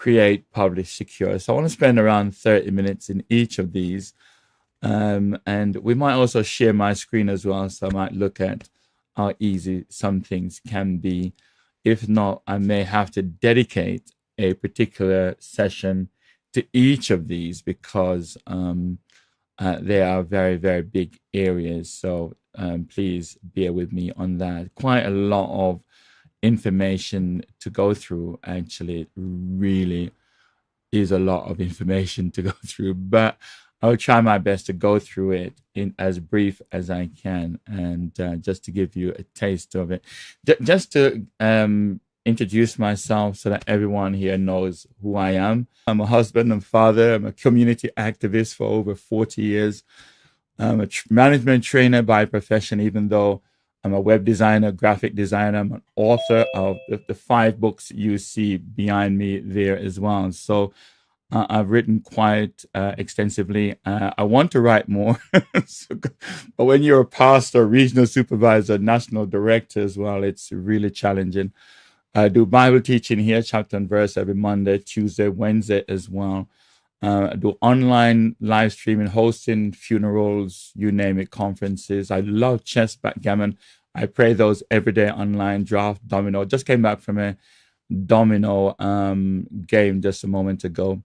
create, publish, secure. So I want to spend around 30 minutes in each of these. And we might also share my screen as well. So I might look at how easy some things can be. If not, I may have to dedicate a particular session to each of these because they are very, very big areas. So please bear with me on that. Quite a lot of information to go through. Actually, it really is a lot of information to go through, but I'll try my best to go through it in as brief as I can, and just to give you a taste of it. Just to introduce myself so that everyone here knows who I am. I'm a husband and father. I'm a community activist for over 40 years. I'm a management trainer by profession, even though I'm a web designer, graphic designer. I'm an author of the 5 books you see behind me there as well. So I've written quite extensively. I want to write more. But when you're a pastor, regional supervisor, national director as well, it's really challenging. I do Bible teaching here, chapter and verse, every Monday, Tuesday, Wednesday as well. I do online live streaming, hosting funerals, you name it, conferences. I love chess, backgammon. I play those every day online, draft, domino. Just came back from a domino game just a moment ago.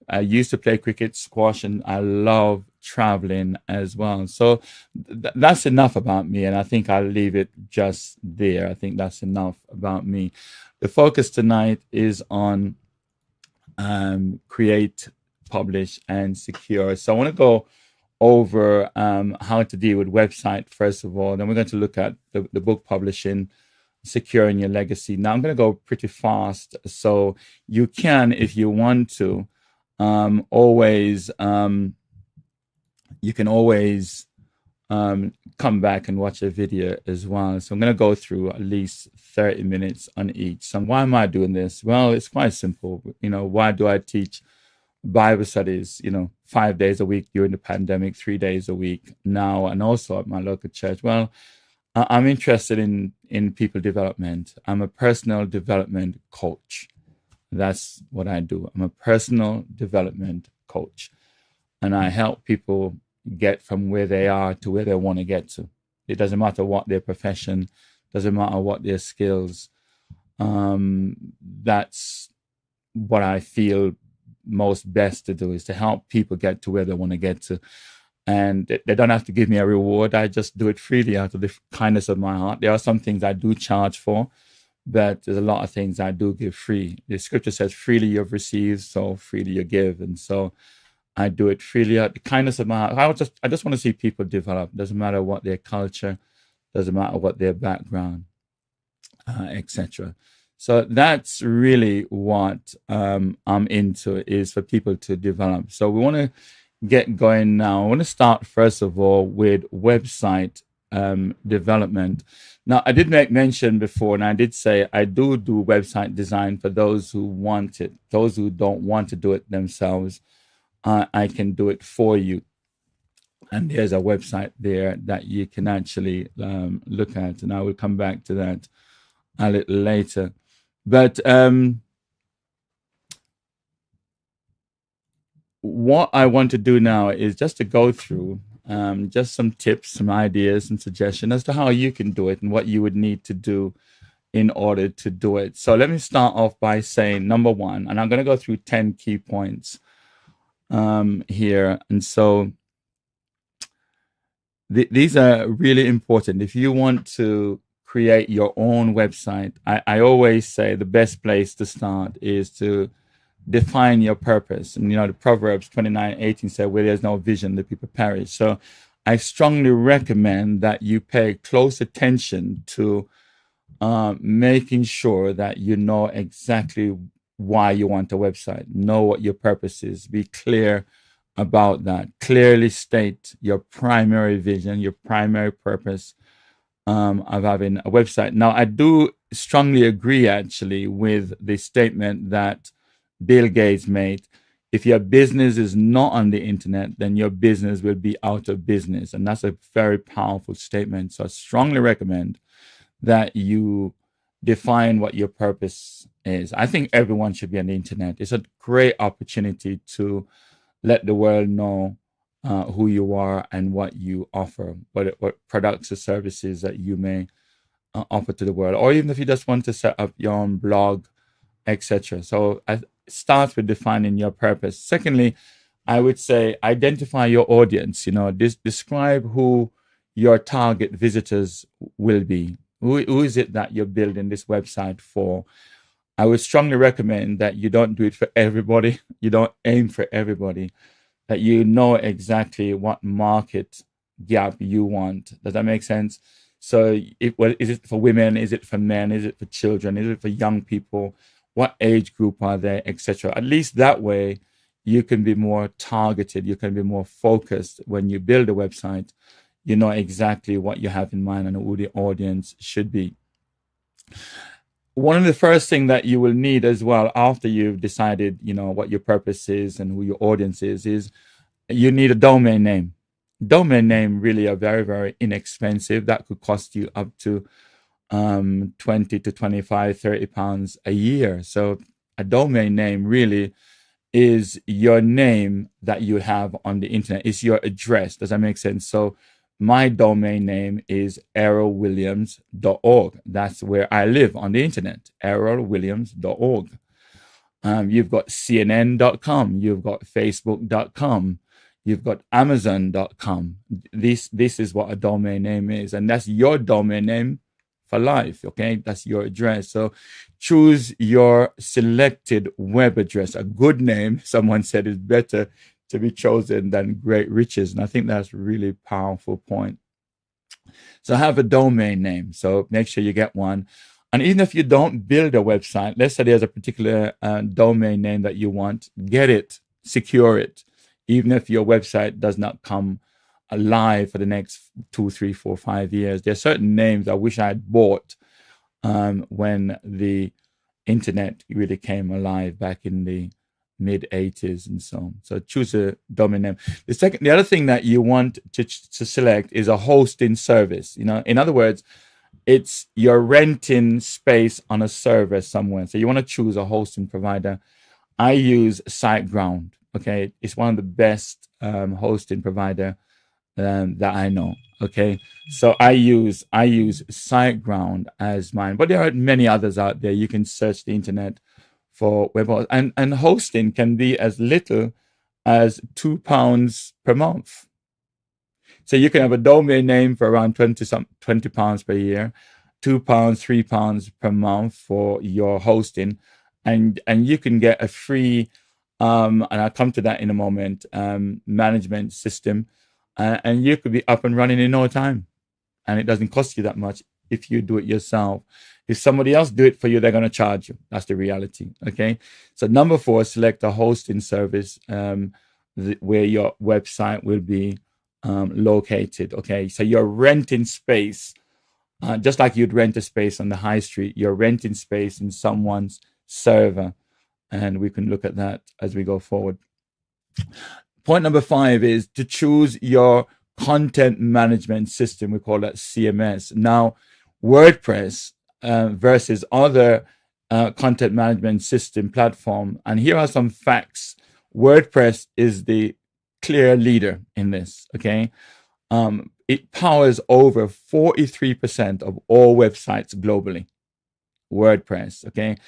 I used to play cricket, squash, and I love traveling as well. So that's enough about me, and I think I'll leave it just there. I think that's enough about me. The focus tonight is on create, publish, and secure. So I want to go over how to deal with website first of all. Then we're going to look at the book publishing, securing your legacy. Now I'm going to go pretty fast, so you can, if you want to, always you can always come back and watch a video as well. So I'm going to go through at least 30 minutes on each. So why am I doing this? Well, it's quite simple. Why do I teach Bible studies, 5 days a week during the pandemic, 3 days a week now, and also at my local church? Well, I'm interested in people development. I'm a personal development coach. That's what I do. I'm a personal development coach, and I help people get from where they are to where they want to get to. It doesn't matter what their profession, doesn't matter what their skills. That's what I feel most best to do, is to help people get to where they want to get to. And they don't have to give me a reward. I just do it freely out of the kindness of my heart. There are some things I do charge for, but there's a lot of things I do give free. The scripture says, freely you've received, so freely you give. And so I do it freely out of the kindness of my heart. I just want to see people develop. Doesn't matter what their culture, doesn't matter what their background, etc. So that's really what I'm into, is for people to develop. So we want to get going now. I want to start first of all with website development. Now, I did make mention before, and I did say I do website design for those who want it. Those who don't want to do it themselves, I can do it for you. And there's a website there that you can actually look at, and I will come back to that a little later. But what I want to do now is just to go through just some tips, some ideas, and suggestions as to how you can do it and what you would need to do in order to do it. So let me start off by saying, number one, and I'm going to go through 10 key points here. And so these are really important. If you want to create your own website, I always say the best place to start is to define your purpose. And the Proverbs 29:18 said, where there's no vision, the people perish. So I strongly recommend that you pay close attention to making sure that you know exactly why you want a website. Know what your purpose is. Be clear about that. Clearly state your primary vision, your primary purpose of having a website. Now, I do strongly agree actually with the statement that Bill Gates made. If your business is not on the internet, then your business will be out of business. And that's a very powerful statement. So I strongly recommend that you define what your purpose is. I think everyone should be on the internet. It's a great opportunity to let the world know who you are and what you offer, what products or services that you may offer to the world, or even if you just want to set up your own blog, etc. So it starts with defining your purpose. Secondly, I would say identify your audience. Describe who your target visitors will be. Who is it that you're building this website for? I would strongly recommend that you don't do it for everybody. You don't aim for everybody, that you know exactly what market gap you want. Does that make sense? So is it for women? Is it for men? Is it for children? Is it for young people? What age group are they, etc.? At least that way, you can be more targeted. You can be more focused when you build a website. You know exactly what you have in mind and who the audience should be. One of the first things that you will need as well after you've decided, what your purpose is and who your audience is you need a domain name. Domain name really are very, very inexpensive. That could cost you up to 20 to 25, 30 pounds a year. So a domain name really is your name that you have on the internet. It's your address. Does that make sense? So my domain name is errolwilliams.org. That's where I live on the internet, errolwilliams.org. You've got CNN.com. You've got Facebook.com. You've got Amazon.com. This is what a domain name is. And that's your domain name for life, okay? That's your address. So choose your selected web address. A good name, someone said, is better to be chosen than great riches. And I think that's a really powerful point. So have a domain name. So make sure you get one. And even if you don't build a website, let's say there's a particular domain name that you want, get it, secure it. Even if your website does not come alive for the next 2, 3, 4, 5 years. There are certain names I wish I had bought when the internet really came alive back in the mid 80s and so on. So choose a domain name. The other thing that you want to select is a hosting service. In other words, it's you're renting space on a server somewhere. So you want to choose a hosting provider. I use SiteGround. Okay, it's one of the best hosting provider that I know. Okay, so I use SiteGround as mine, but there are many others out there. You can search the internet for web hosting, and hosting can be as little as £2 per month. So you can have a domain name for around 20 pounds per year, £2, £3 per month for your hosting, and you can get a free and I'll come to that in a moment, management system, and you could be up and running in no time, and it doesn't cost you that much if you do it yourself. If somebody else do it for you, they're going to charge you. That's the reality. Okay. So number 4, select a hosting service where your website will be located. Okay. So you're renting space, just like you'd rent a space on the high street. You're renting space in someone's server. And we can look at that as we go forward. Point number 5 is to choose your content management system. We call that CMS. Now, WordPress versus other content management system platform. And here are some facts. WordPress is the clear leader in this, okay? It powers over 43% of all websites globally. WordPress, okay?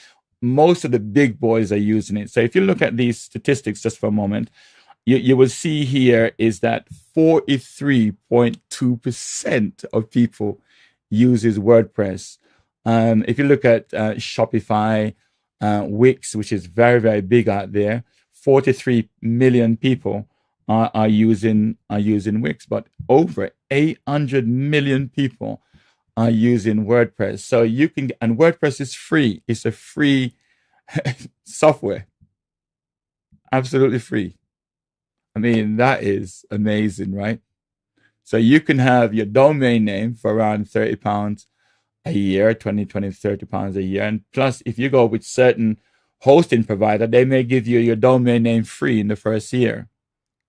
Most of the big boys are using it. So if you look at these statistics just for a moment, you will see here is that 43.2% of people uses WordPress. If you look at Shopify, Wix, which is very, very big out there, 43 million people are using Wix, but over 800 million people are using WordPress. So you can, and WordPress is free. It's a free software. Absolutely free. I mean, that is amazing, right? So you can have your domain name for around £30 a year, 30 pounds a year. And plus, if you go with certain hosting provider, they may give you your domain name free in the first year.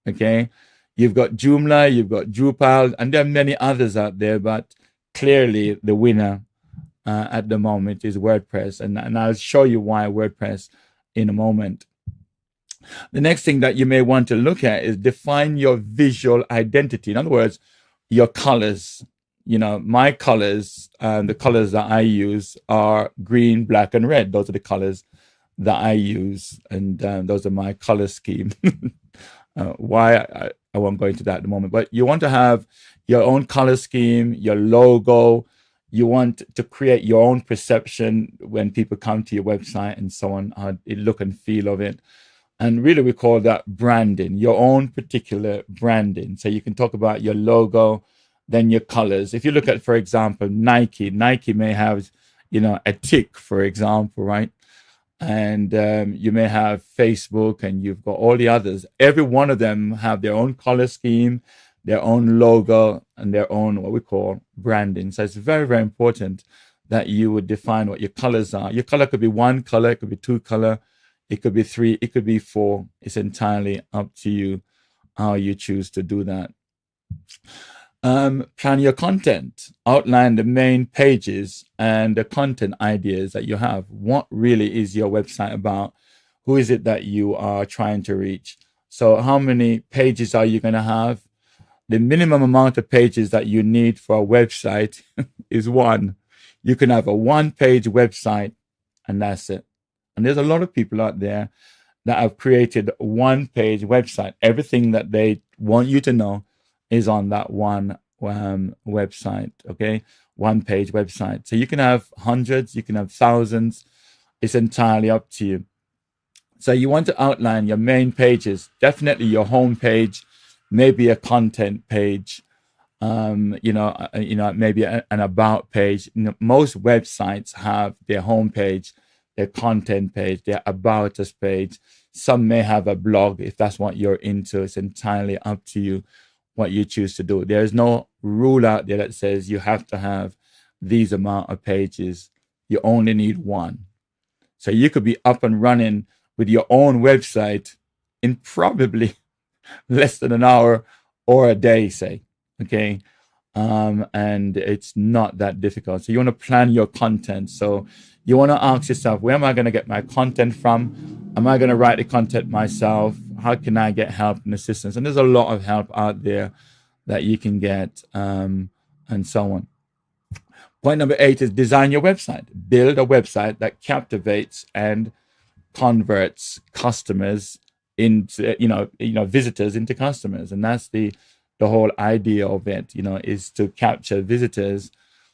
Okay. You've got Joomla, you've got Drupal, and there are many others out there, but clearly the winner at the moment is WordPress, and I'll show you why WordPress in a moment. The next thing that you may want to look at is define your visual identity. In other words, your colors. My colors, the colors that I use are green, black, and red. Those are the colors that I use, and those are my color scheme. Why I won't go into that at the moment, but you want to have your own color scheme, your logo. You want to create your own perception when people come to your website and so on, how it look and feel of it. And really, we call that branding, your own particular branding. So you can talk about your logo, then your colors. If you look at, for example, Nike may have, a tick, for example, right? And you may have Facebook, and you've got all the others. Every one of them have their own color scheme, their own logo, and their own what we call branding. So it's very, very important that you would define what your colors are. Your color could be one color, it could be two color, it could be three, it could be four. It's entirely up to you how you choose to do that. Plan your content, outline the main pages and the content ideas that you have. What really is your website about? Who is it that you are trying to reach? So how many pages are you going to have? The minimum amount of pages that you need for a website is one. You can have a one-page website and that's it. And there's a lot of people out there that have created a one-page website. Everything that they want you to know is on that one website, okay? One-page website. So you can have hundreds, you can have thousands. It's entirely up to you. So you want to outline your main pages, definitely your home page, maybe a content page, maybe an about page. Most websites have their home page, their content page, their about us page. Some may have a blog if that's what you're into. It's entirely up to you what you choose to do. There's no rule out there that says you have to have these amount of pages. You only need one. So you could be up and running with your own website in probably less than an hour or a day, say, okay? And it's not that difficult. So you want to plan your content. So you want to ask yourself, where am I going to get my content from? Am I going to write the content myself? How can I get help and assistance? And there's a lot of help out there that you can get, and so on. Point number 8 is design your website. Build a website that captivates and converts customers into, visitors into customers. And that's the whole idea of it, is to capture visitors.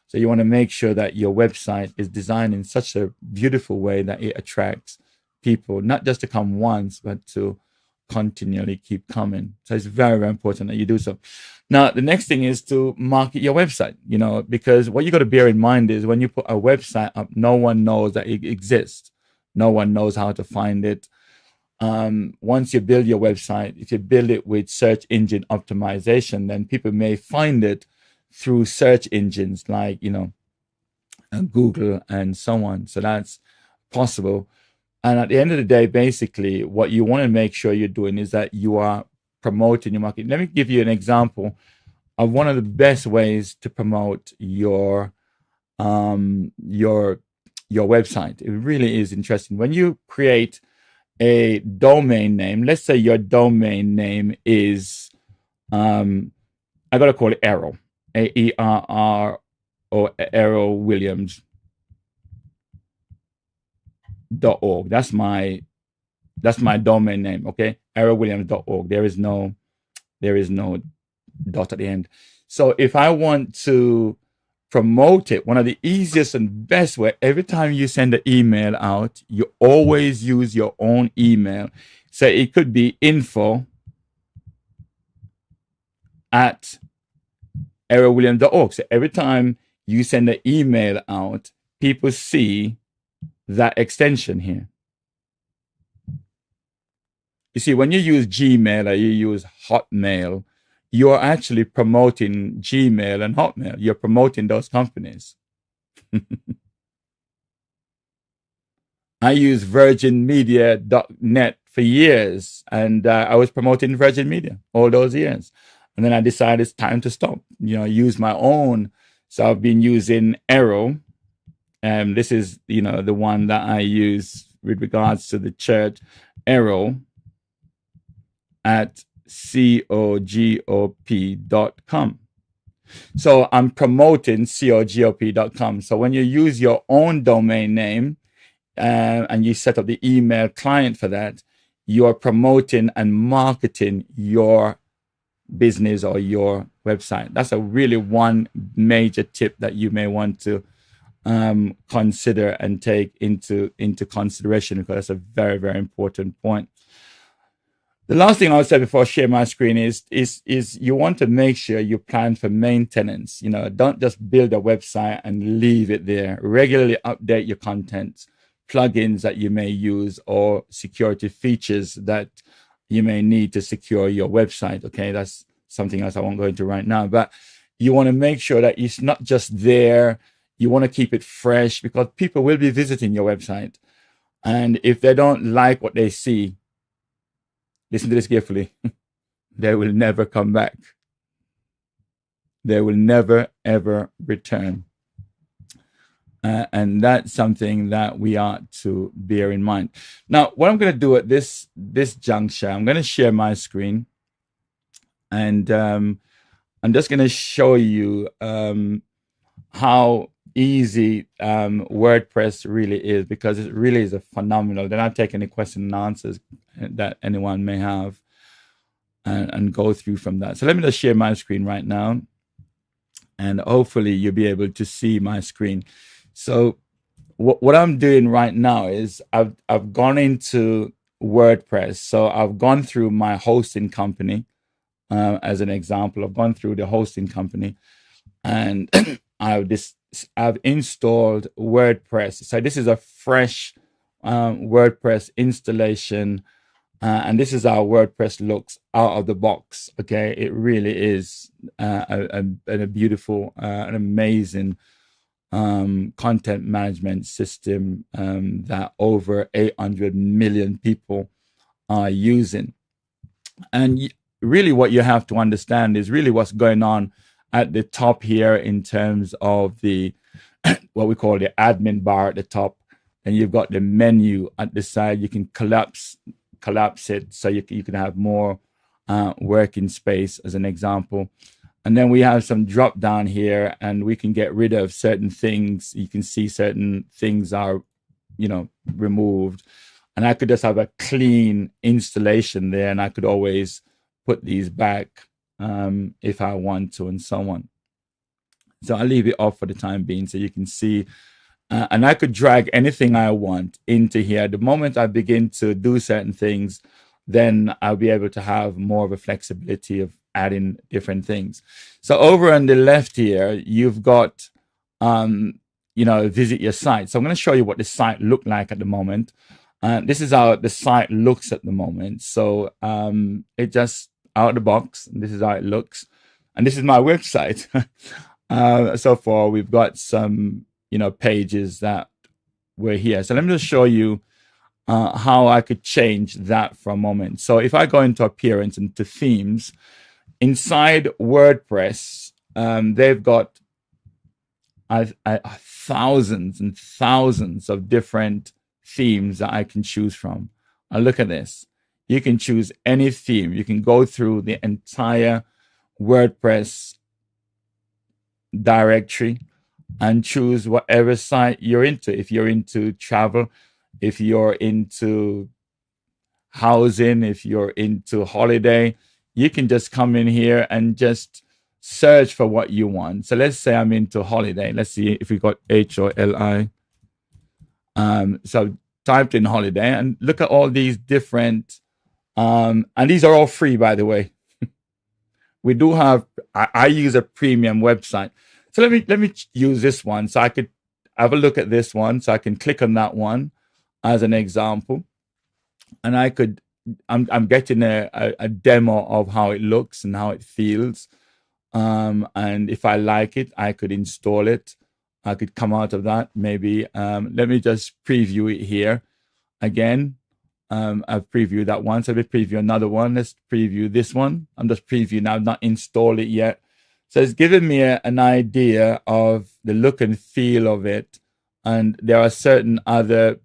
So you want to make sure that your website is designed in such a beautiful way that it attracts people, not just to come once, but to continually keep coming. So it's very, very important that you do so. Now, the next thing is to market your website, because what you got to bear in mind is when you put a website up, no one knows that it exists. No one knows how to find it. Once you build your website, if you build it with search engine optimization, then people may find it through search engines like, Google and so on. So that's possible. And at the end of the day, basically, what you want to make sure you're doing is that you are promoting your market. Let me give you an example of one of the best ways to promote your website. It really is interesting. When you create a domain name, let's say your domain name is, I got to call it Errol, AERR, or Errol Williams. .org. That's my domain name, okay? errolwilliams.org. There is no dot at the end. So if I want to promote it, one of the easiest and best way, every time you send an email out, you always use your own email. So it could be info@errolwilliams.org. So every time you send an email out, people see that extension here. You see, when you use Gmail or you use Hotmail, you're actually promoting Gmail and Hotmail. You're promoting those companies. I used virginmedia.net for years, and I was promoting Virgin Media all those years. And then I decided it's time to stop, use my own. So I've been using Errol, This is, the one that I use with regards to the church, Errol at cogop.com. So I'm promoting cogop.com. So when you use your own domain name and you set up the email client for that, you're promoting and marketing your business or your website. That's a really one major tip that you may want to consider and take into consideration, because that's a very, very important point. The last thing I'll say before I share my screen is you want to make sure you plan for maintenance. Don't just build a website and leave it there. Regularly update your content, plugins that you may use, or security features that you may need to secure your website. Okay, that's something else I won't go into right now. But you want to make sure that it's not just there. You want to keep it fresh, because people will be visiting your website. And if they don't like what they see, listen to this carefully, they will never come back. They will never, ever return. And that's something that we ought to bear in mind. Now, what I'm going to do at this juncture, I'm going to share my screen. And I'm just going to show you how easy WordPress really is, because it really is a phenomenal. Then I'll take any questions and answers that anyone may have and go through from that. So let me just share my screen right now, and hopefully you'll be able to see my screen. So what I'm doing right now is I've gone into WordPress. So I've gone through my hosting company as an example. I've gone through the hosting company, and I've installed WordPress. So this is a fresh WordPress installation, and this is how WordPress looks out of the box. Okay, it really is a beautiful, an amazing content management system that over 800 million people are using. And really what you have to understand is really what's going on at the top here in terms of the what we call the admin bar at the top. And you've got the menu at the side. You can collapse it so you can have more working space, as an example. And then we have some drop down here, and we can get rid of certain things. You can see certain things are, removed. And I could just have a clean installation there, and I could always put these back if I want to, and so on. So I'll leave it off for the time being so you can see. And I could drag anything I want into here. The moment I begin to do certain things, then I'll be able to have more of a flexibility of adding different things. So over on the left here, you've got, visit your site. So I'm going to show you what the site looked like at the moment. This is how the site looks at the moment. So it just out of the box, and this is how it looks. And this is my website. So far, we've got some, pages that were here. So let me just show you how I could change that for a moment. So if I go into appearance, into themes, inside WordPress, they've got thousands and thousands of different themes that I can choose from. Now look at this. You can choose any theme. You can go through the entire WordPress directory and choose whatever site you're into. If you're into travel, if you're into housing, if you're into holiday, you can just come in here and just search for what you want. So let's say I'm into holiday. Let's see if we got HOLI. So typed in holiday, and look at all these different, and these are all free, by the way. We do have, I use a premium website. So let me use this one. So I could have a look at this one. So I can click on that one as an example. And I'm getting a demo of how it looks and how it feels. And if I like it, I could install it. I could come out of that maybe. Let me just preview it here again. I've previewed that one. So let me preview another one. Let's preview this one. I'm just previewing. I've not installed it yet. So it's given me an idea of the look and feel of it. And there are certain other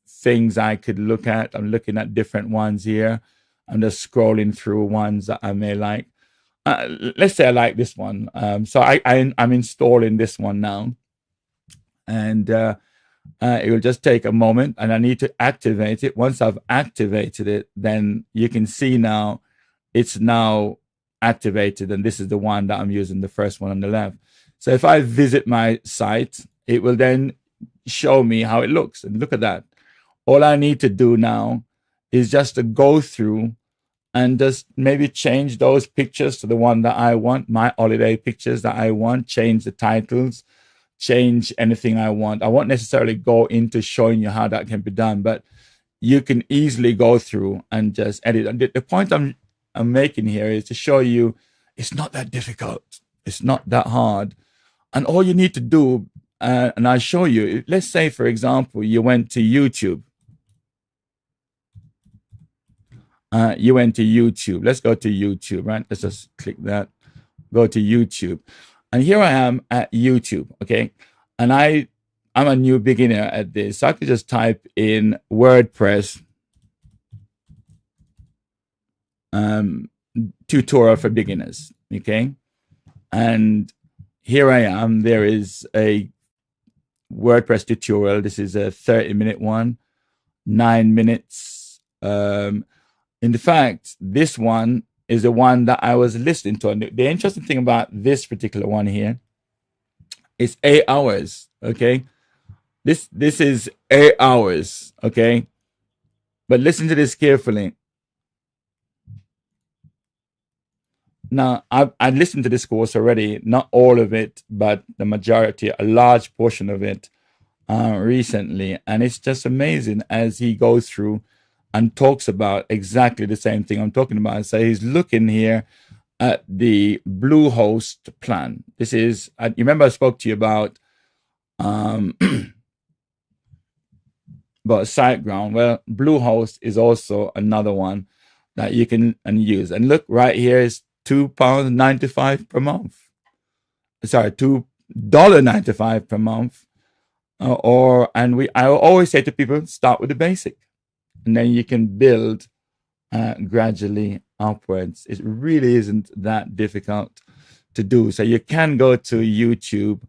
things I could look at. I'm looking at different ones here. I'm just scrolling through ones that I may like. Let's say I like this one. So I'm installing this one now. And it will just take a moment, and I need to activate it. Once I've activated it, then you can see now it's now activated, and this is the one that I'm using, the first one on the left. So if I visit my site, it will then show me how it looks. And look at that. All I need to do now is just to go through and just maybe change those pictures to the one that I want, my holiday pictures that I want, change the titles, change anything I want. I won't necessarily go into showing you how that can be done, but you can easily go through and just edit. And the point I'm making here is to show you it's not that difficult. It's not that hard. And all you need to do, and I'll show you, let's say, for example, you went to YouTube. Let's go to YouTube, right? Let's just click that. Go to YouTube. And here I am at YouTube, okay? And I'm a new beginner at this. So I could just type in WordPress tutorial for beginners, okay? And here I am. There is a WordPress tutorial. This is a 30-minute one, 9 minutes. In fact, this one is the one that I was listening to. And the interesting thing about this particular one here is 8 hours, okay? This is 8 hours, okay? But listen to this carefully. Now, I listened to this course already, not all of it, but the majority, a large portion of it recently. And it's just amazing as he goes through and talks about exactly the same thing I'm talking about. So he's looking here at the Bluehost plan. This is, you remember I spoke to you about SiteGround. Well, Bluehost is also another one that you can use. And look, right here is £2.95 per month. Sorry, $2.95 per month. I always say to people, start with the basic. And then you can build gradually upwards. It really isn't that difficult to do. So you can go to YouTube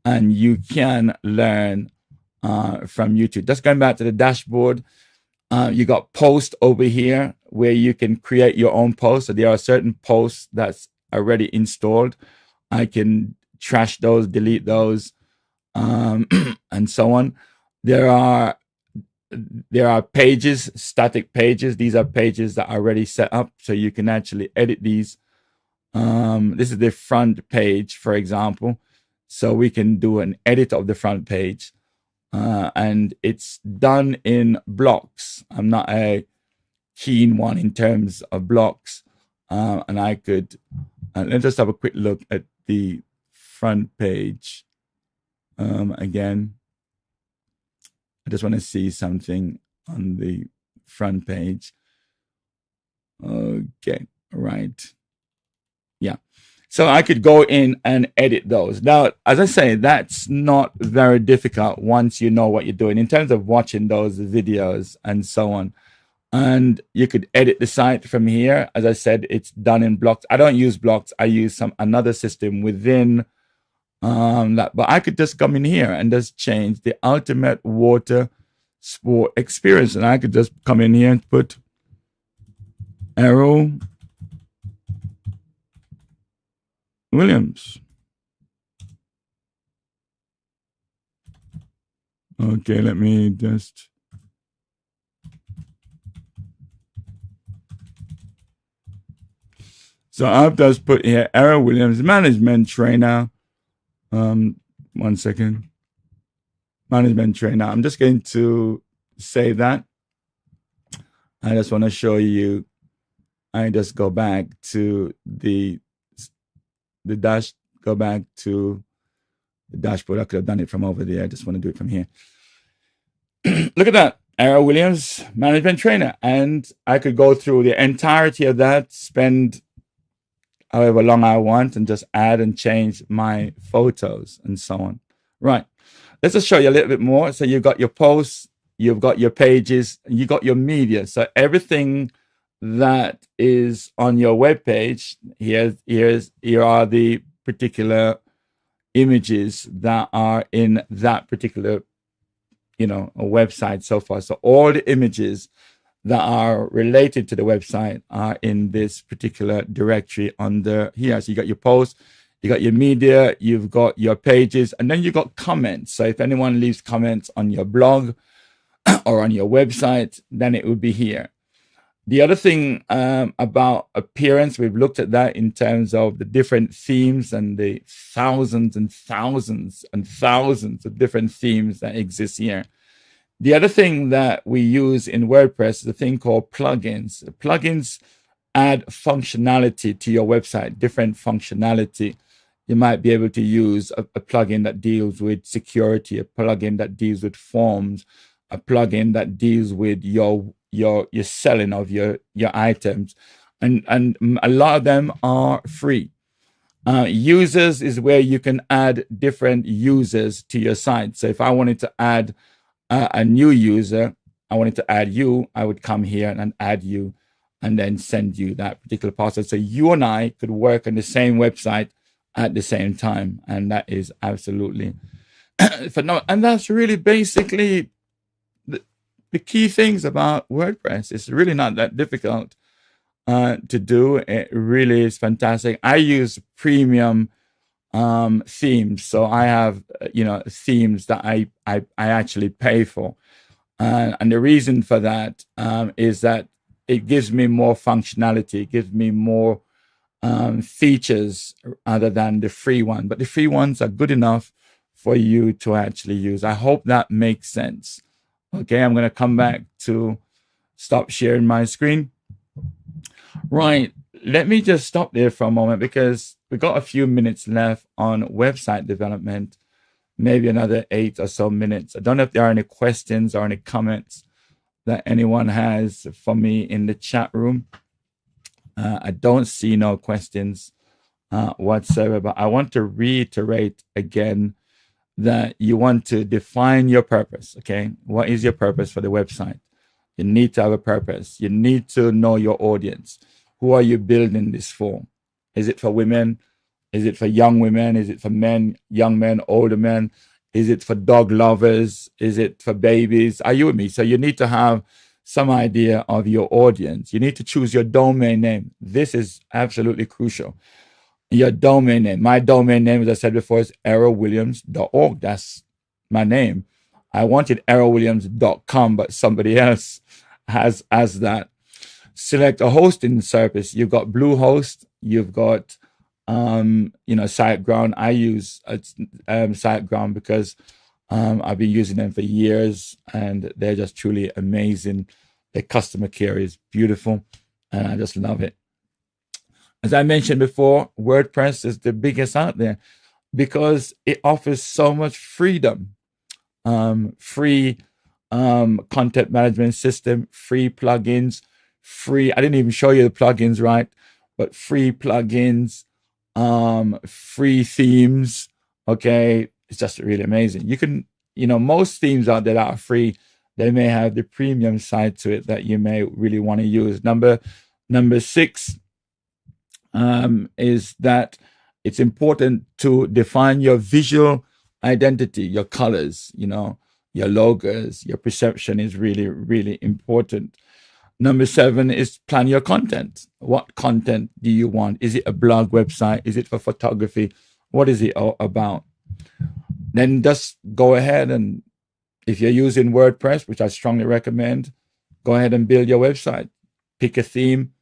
and you can learn from YouTube. Just going back to the dashboard, you got post over here where you can create your own posts. So there are certain posts that's already installed. I can trash those, delete those, and so on. There are pages, static pages. These are pages that are already set up, so you can actually edit these. This is the front page, for example. So we can do an edit of the front page. And it's done in blocks. I'm not a keen one in terms of blocks. And I could, let's just have a quick look at the front page again. I just want to see something on the front page. Okay, right. Yeah. So I could go in and edit those. Now, as I say, that's not very difficult once you know what you're doing in terms of watching those videos and so on. And you could edit the site from here. As I said, it's done in blocks. I don't use blocks. I use another system within that. But I could just come in here and just change the ultimate water sport experience. And I could just come in here and put Errol Williams. Okay, let me just. So I've just put here Errol Williams, management trainer. 1 second. Management trainer. I'm just going to say that. I just want to show you. I just go back to the go back to the dashboard. I could have done it from over there. I just want to do it from here. Look at that. Errol Williams, management trainer. And I could go through the entirety of that, spend however long I want, and just add and change my photos and so on. Right. let's just show you a little bit more. So you've got your posts, you've got your pages, you got your media. So everything that is on your web page, here are the particular images that are in that particular, a website so far. So all the images that are related to the website are in this particular directory under here. So you got your posts, you got your media, you've got your pages, and then you got comments. So if anyone leaves comments on your blog or on your website, then it would be here. The other thing about appearance, we've looked at that in terms of the different themes and the thousands and thousands and thousands of different themes that exist here. The other thing that we use in WordPress is a thing called plugins. Plugins add functionality to your website, different functionality. You might be able to use a plugin that deals with security, a plugin that deals with forms, a plugin that deals with your selling of your items, and a lot of them are free. Users is where you can add different users to your site. So if I wanted to add a new user, I wanted to add you, I would come here and add you and then send you that particular password. So you and I could work on the same website at the same time. And that is absolutely phenomenal. And that's really basically the key things about WordPress. It's really not that difficult to do. It really is fantastic. I use premium themes, so I have themes that I actually pay for, and the reason for that is that it gives me more functionality, it gives me more features other than the free one. But the free ones are good enough for you to actually use. I hope that makes sense. Okay, I'm going to come back to stop sharing my screen. Right, let me just stop there for a moment because we got a few minutes left on website development, maybe another 8 or so minutes. I don't know if there are any questions or any comments that anyone has for me in the chat room. I don't see no questions whatsoever, but I want to reiterate again that you want to define your purpose. Okay, what is your purpose for the website? You need to have a purpose. You need to know your audience. Who are you building this for? Is it for women? Is it for young women? Is it for men, young men, older men? Is it for dog lovers? Is it for babies? Are you with me? So you need to have some idea of your audience. You need to choose your domain name. This is absolutely crucial. Your domain name. My domain name, as I said before, is errolwilliams.org. That's my name. I wanted errolwilliams.com, but somebody else has that. Select a hosting service. You've got Bluehost. You've got SiteGround. I use SiteGround because I've been using them for years, and they're just truly amazing. Their customer care is beautiful, and I just love it. As I mentioned before, WordPress is the biggest out there because it offers so much freedom. Free content management system, free plugins, free. I didn't even show you the plugins, right? But free plugins, free themes. Okay, it's just really amazing. You can, most themes out there that are free, they may have the premium side to it that you may really want to use. Number 6 is that it's important to define your visual identity, your colors, your logos, your perception is really, really important. Number 7 is plan your content. What content do you want? Is it a blog website? Is it for photography? What is it all about? Then just go ahead, and if you're using WordPress, which I strongly recommend, go ahead and build your website. Pick a theme,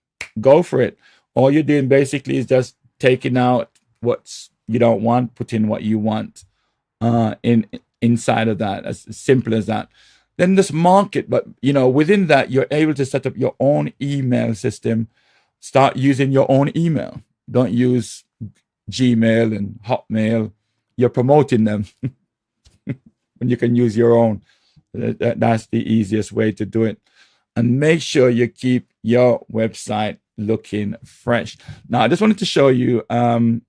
go for it. All you're doing basically is just taking out what you don't want, put in what you want inside of that, as simple as that. Then just market, but within that, you're able to set up your own email system. Start using your own email. Don't use Gmail and Hotmail. You're promoting them when you can use your own. That's the easiest way to do it. And make sure you keep your website looking fresh. Now, I just wanted to show you my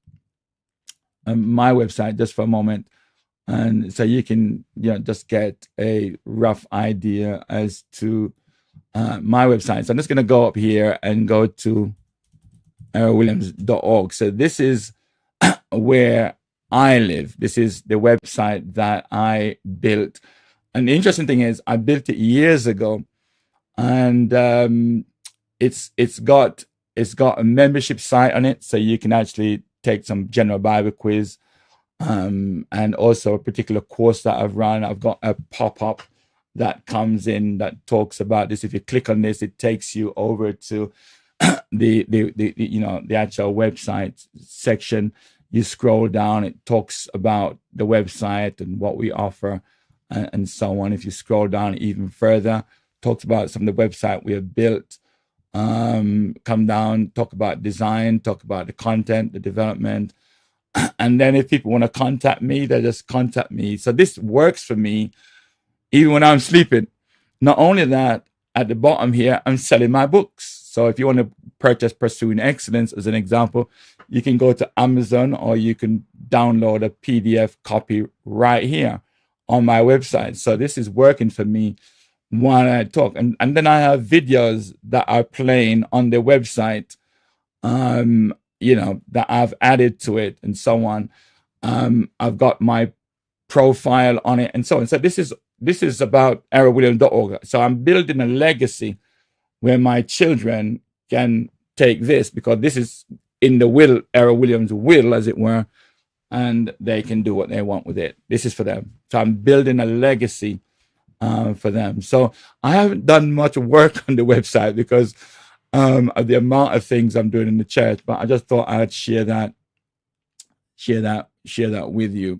website just for a moment. And so you can, just get a rough idea as to my website. So I'm just going to go up here and go to errolwilliams.org. So this is where I live. This is the website that I built. And the interesting thing is, I built it years ago, and it's got a membership site on it, so you can actually take some general Bible quiz, and also a particular course that I've run. I've got a pop-up that comes in that talks about this. If you click on this, it takes you over to the actual website section. You scroll down, it talks about the website and what we offer, and so on. If you scroll down even further, talks about some of the website we have built. Come down, talk about design, talk about the content, the development. And then if people want to contact me, they just contact me. So this works for me even when I'm sleeping. Not only that, at the bottom here, I'm selling my books. So if you want to purchase Pursuing Excellence, as an example, you can go to Amazon, or you can download a PDF copy right here on my website. So this is working for me while I talk. And then I have videos that are playing on the website, that I've added to it, and so on. I've got my profile on it, and so on. So this is about errolwilliams.org. So I'm building a legacy where my children can take this, because this is in the will, Errol Williams' will, as it were, and they can do what they want with it. This is for them. So I'm building a legacy for them. So I haven't done much work on the website because of the amount of things I'm doing in the church, but I just thought I'd share that with you.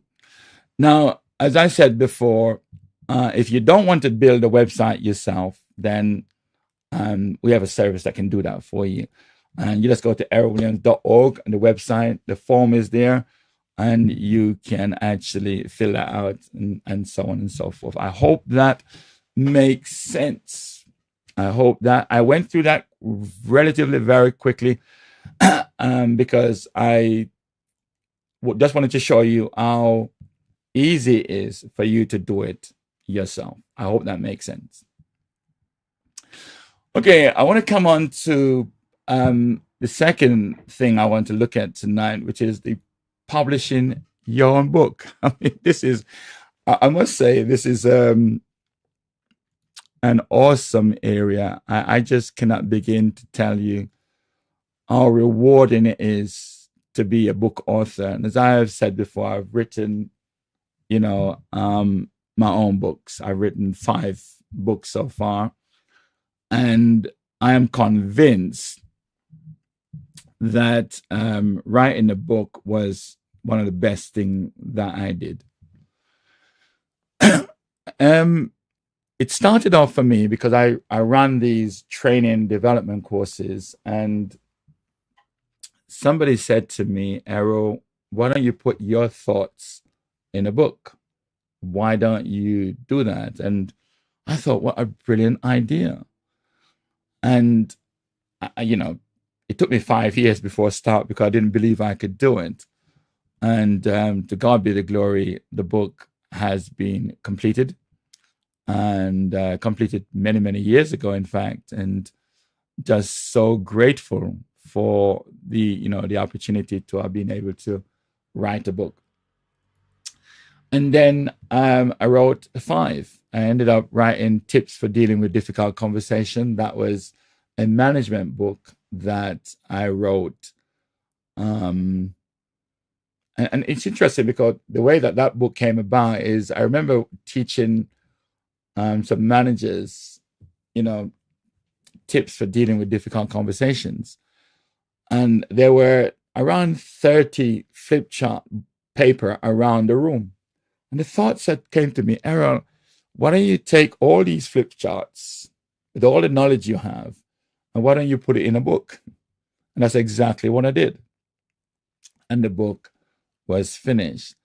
Now, as I said before, if you don't want to build a website yourself, then we have a service that can do that for you. And you just go to errolwilliams.org on the website. The form is there, and you can actually fill that out, and so on and so forth. I hope that makes sense. I hope that I went through that relatively very quickly, because I just wanted to show you how easy it is for you to do it yourself. I hope that makes sense. Okay, I want to come on to the second thing I want to look at tonight, which is the publishing your own book. I mean, I must say, this is an awesome area. I just cannot begin to tell you how rewarding it is to be a book author. And as I have said before, I've written, my own books. I've written 5 books so far. And I am convinced that writing a book was one of the best things that I did. It started off for me because I ran these training development courses, and somebody said to me, Errol, why don't you put your thoughts in a book? Why don't you do that? And I thought, what a brilliant idea. And, it took me 5 years before I started, because I didn't believe I could do it. And to God be the glory, the book has been completed, and completed many, many years ago, in fact, and just so grateful for the opportunity to have been able to write a book. And then I wrote 5. I ended up writing Tips for Dealing with Difficult Conversation. That was a management book that I wrote. And it's interesting because the way that book came about is, I remember teaching some managers, tips for dealing with difficult conversations. And there were around 30 flip chart paper around the room. And the thoughts that came to me, Errol, why don't you take all these flip charts with all the knowledge you have, and why don't you put it in a book? And that's exactly what I did. And the book was finished.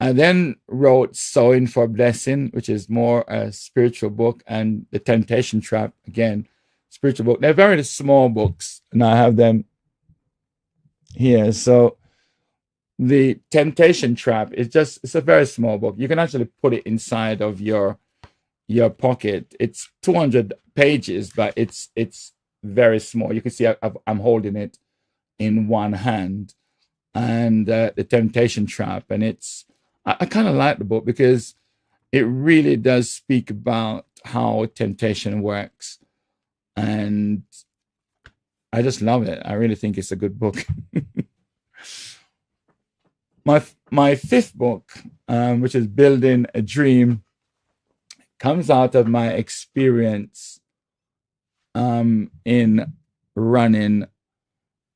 I then wrote Sowing for Blessing, which is more a spiritual book, and The Temptation Trap, again, spiritual book. They're very small books, and I have them here. So The Temptation Trap is it's a very small book. You can actually put it inside of your pocket. It's 200 pages, but it's very small. You can see I'm holding it in one hand, and the Temptation Trap. And I kind of like the book because it really does speak about how temptation works, and I just love it. I really think it's a good book. my fifth book, which is Building a Dream, comes out of my experience in running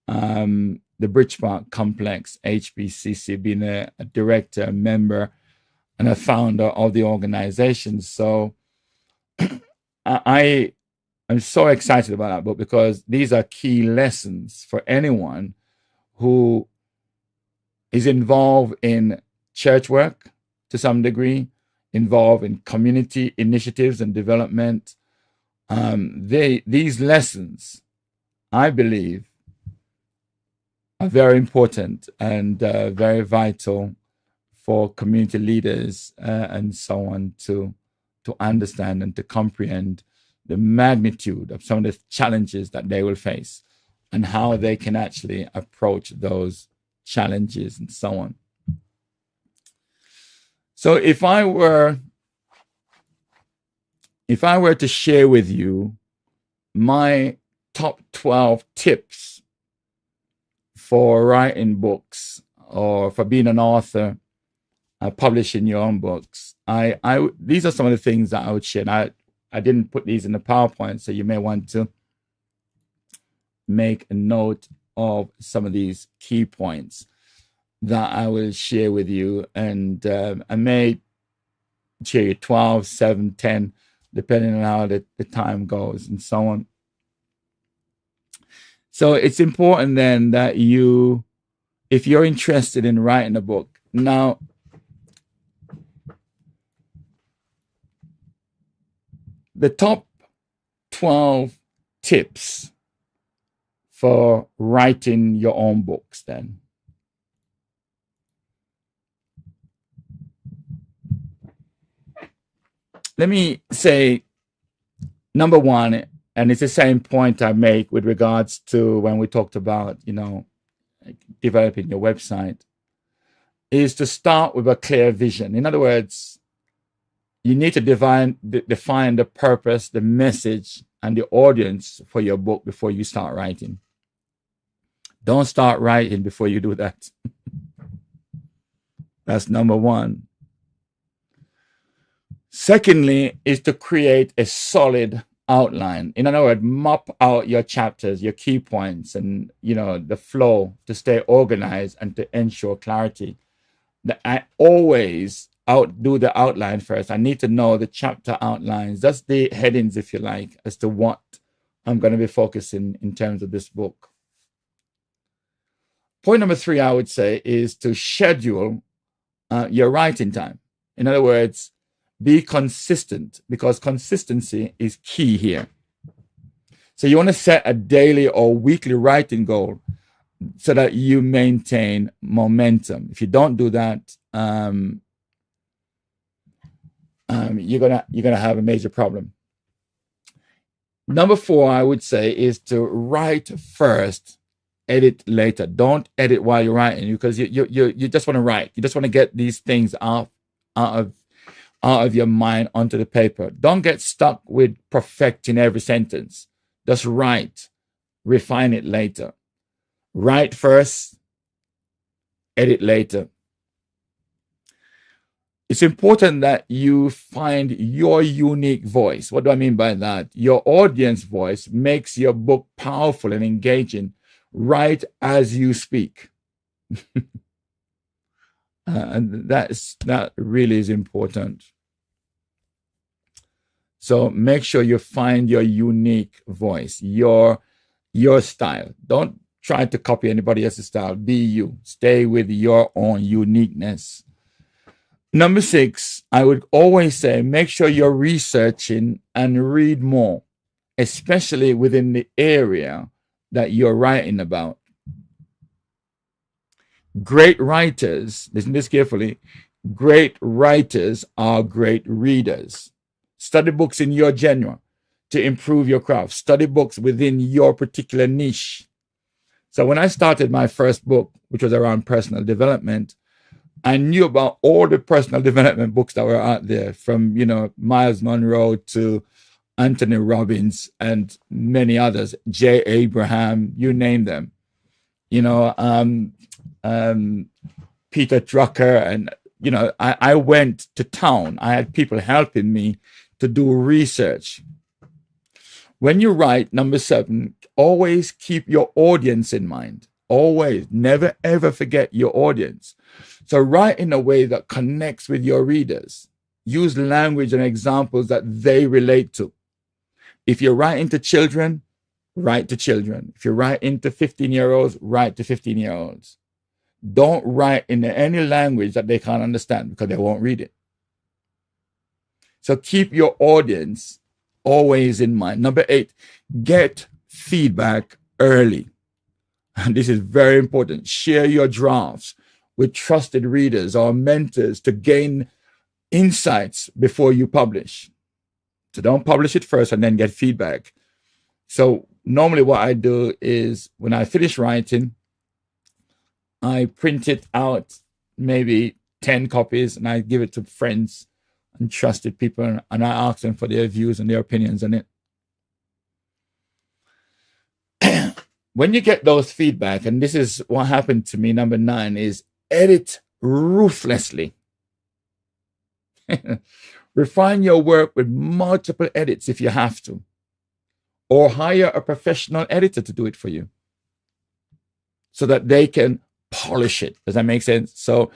the Bridge Park Complex, HBCC, being a director, a member, and a founder of the organization. So I am so excited about that book because these are key lessons for anyone who is involved in church work to some degree, involved in community initiatives and development. These lessons, I believe, are very important and very vital for community leaders and so on to understand and to comprehend the magnitude of some of the challenges that they will face and how they can actually approach those challenges and so on. So if I were to share with you my top 12 tips for writing books or for being an author, publishing your own books, these are some of the things that I would share. And I didn't put these in the PowerPoint, so you may want to make a note of some of these key points that I will share with you. And I may share you 12, 7, 10, depending on how the time goes and so on. So it's important then that if you're interested in writing a book, now, the top 12 tips for writing your own books then. Let me say, number one, and it's the same point I make with regards to when we talked about, developing your website, is to start with a clear vision. In other words, you need to define the purpose, the message, and the audience for your book before you start writing. Don't start writing before you do that. That's number one. Secondly, is to create a solid outline. In other words, map out your chapters, your key points, and the flow to stay organized and to ensure clarity. I always do the outline first. I need to know the chapter outlines. That's the headings, if you like, as to what I'm going to be focusing in terms of this book. Point number 3, I would say, is to schedule your writing time. In other words, be consistent, because consistency is key here. So you want to set a daily or weekly writing goal so that you maintain momentum. If you don't do that, you're gonna have a major problem. Number 4, I would say, is to write first, edit later. Don't edit while you're writing, because you just want to write. You just want to get these things out of your mind onto the paper. Don't get stuck with perfecting every sentence. Just write, refine it later. Write first, edit later. It's important that you find your unique voice. What do I mean by that? Your audience voice makes your book powerful and engaging. Write as you speak. And that really is important. So make sure you find your unique voice, your style. Don't try to copy anybody else's style. Be you. Stay with your own uniqueness. Number 6, I would always say, make sure you're researching and read more, especially within the area that you're writing about. Great writers, listen to this carefully, great writers are great readers. Study books in your genre to improve your craft. Study books within your particular niche. So when I started my first book, which was around personal development, I knew about all the personal development books that were out there, from, Miles Monroe to Anthony Robbins and many others, J. Abraham, you name them. Peter Drucker, and I went to town. I had people helping me to do research. When you write, number 7, always keep your audience in mind. Always, never ever forget your audience. So write in a way that connects with your readers. Use language and examples that they relate to. If you're writing to children, write to children. If you're writing to 15-year-olds, write to 15-year-olds. Don't write in any language that they can't understand, because they won't read it. So keep your audience always in mind. Number 8, get feedback early. And this is very important. Share your drafts with trusted readers or mentors to gain insights before you publish. So don't publish it first and then get feedback. So normally what I do is, when I finish writing, I print it out, maybe 10 copies, and I give it to friends and trusted people, and I ask them for their views and their opinions on it. When you get those feedback, and this is what happened to me, number 9, is edit ruthlessly. Refine your work with multiple edits if you have to, or hire a professional editor to do it for you so that they can polish it. Does that make sense? So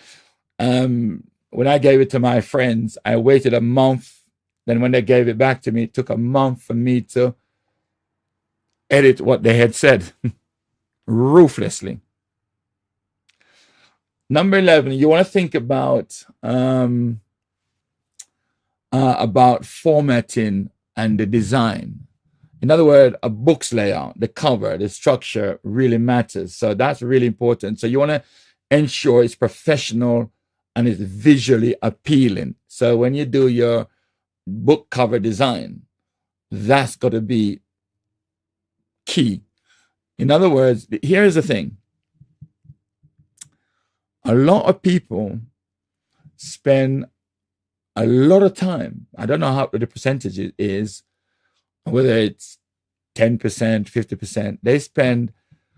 when I gave it to my friends, I waited a month. Then when they gave it back to me, it took a month for me to edit what they had said ruthlessly. Number 11, you want to think about formatting and the design. In other words, a book's layout, the cover, the structure really matters. So that's really important. So you want to ensure it's professional and it's visually appealing. So when you do your book cover design, that's got to be key. In other words, here's the thing. A lot of people spend a lot of time, I don't know how the percentage is, whether it's 10%, 50%,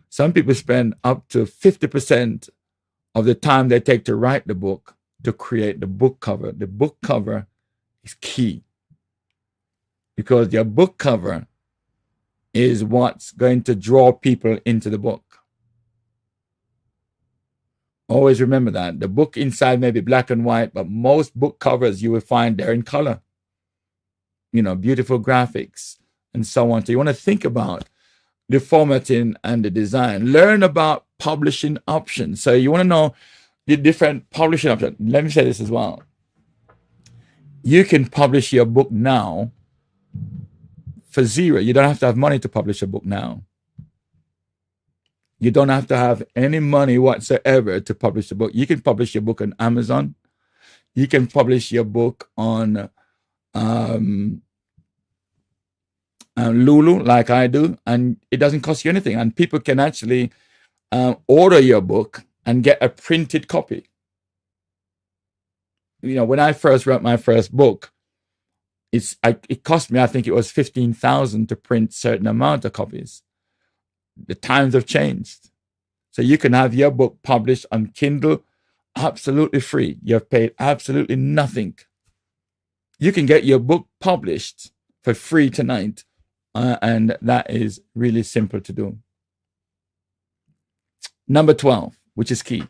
some people spend up to 50% of the time they take to write the book to create the book cover. The book cover is key, because your book cover is what's going to draw people into the book. Always remember that. The book inside may be black and white, but most book covers you will find they're in color. Beautiful graphics and so on. So you want to think about the formatting and the design. Learn about publishing options. So you want to know the different publishing options. Let me say this as well. You can publish your book now for zero. You don't have to have money to publish a book now. You don't have to have any money whatsoever to publish a book. You can publish your book on Amazon. You can publish your book on Lulu, like I do, and it doesn't cost you anything. And people can actually order your book and get a printed copy. When I first wrote my first book, it cost me, I think it was $15,000 to print certain amount of copies. The times have changed. So you can have your book published on Kindle absolutely free. You've paid absolutely nothing. You can get your book published for free tonight. And that is really simple to do. Number 12, which is key.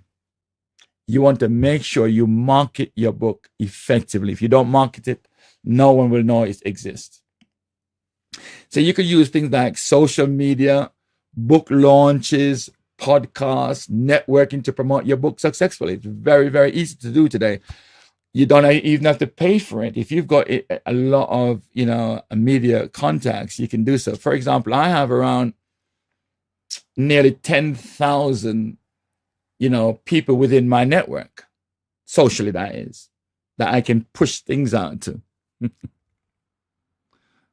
You want to make sure you market your book effectively. If you don't market it, no one will know it exists. So you could use things like social media, book launches, podcasts, networking to promote your book successfully. It's very, very easy to do today. You don't even have to pay for it. If you've got a lot of, media contacts, you can do so. For example, I have around nearly 10,000 people within my network, socially that is, that I can push things out to.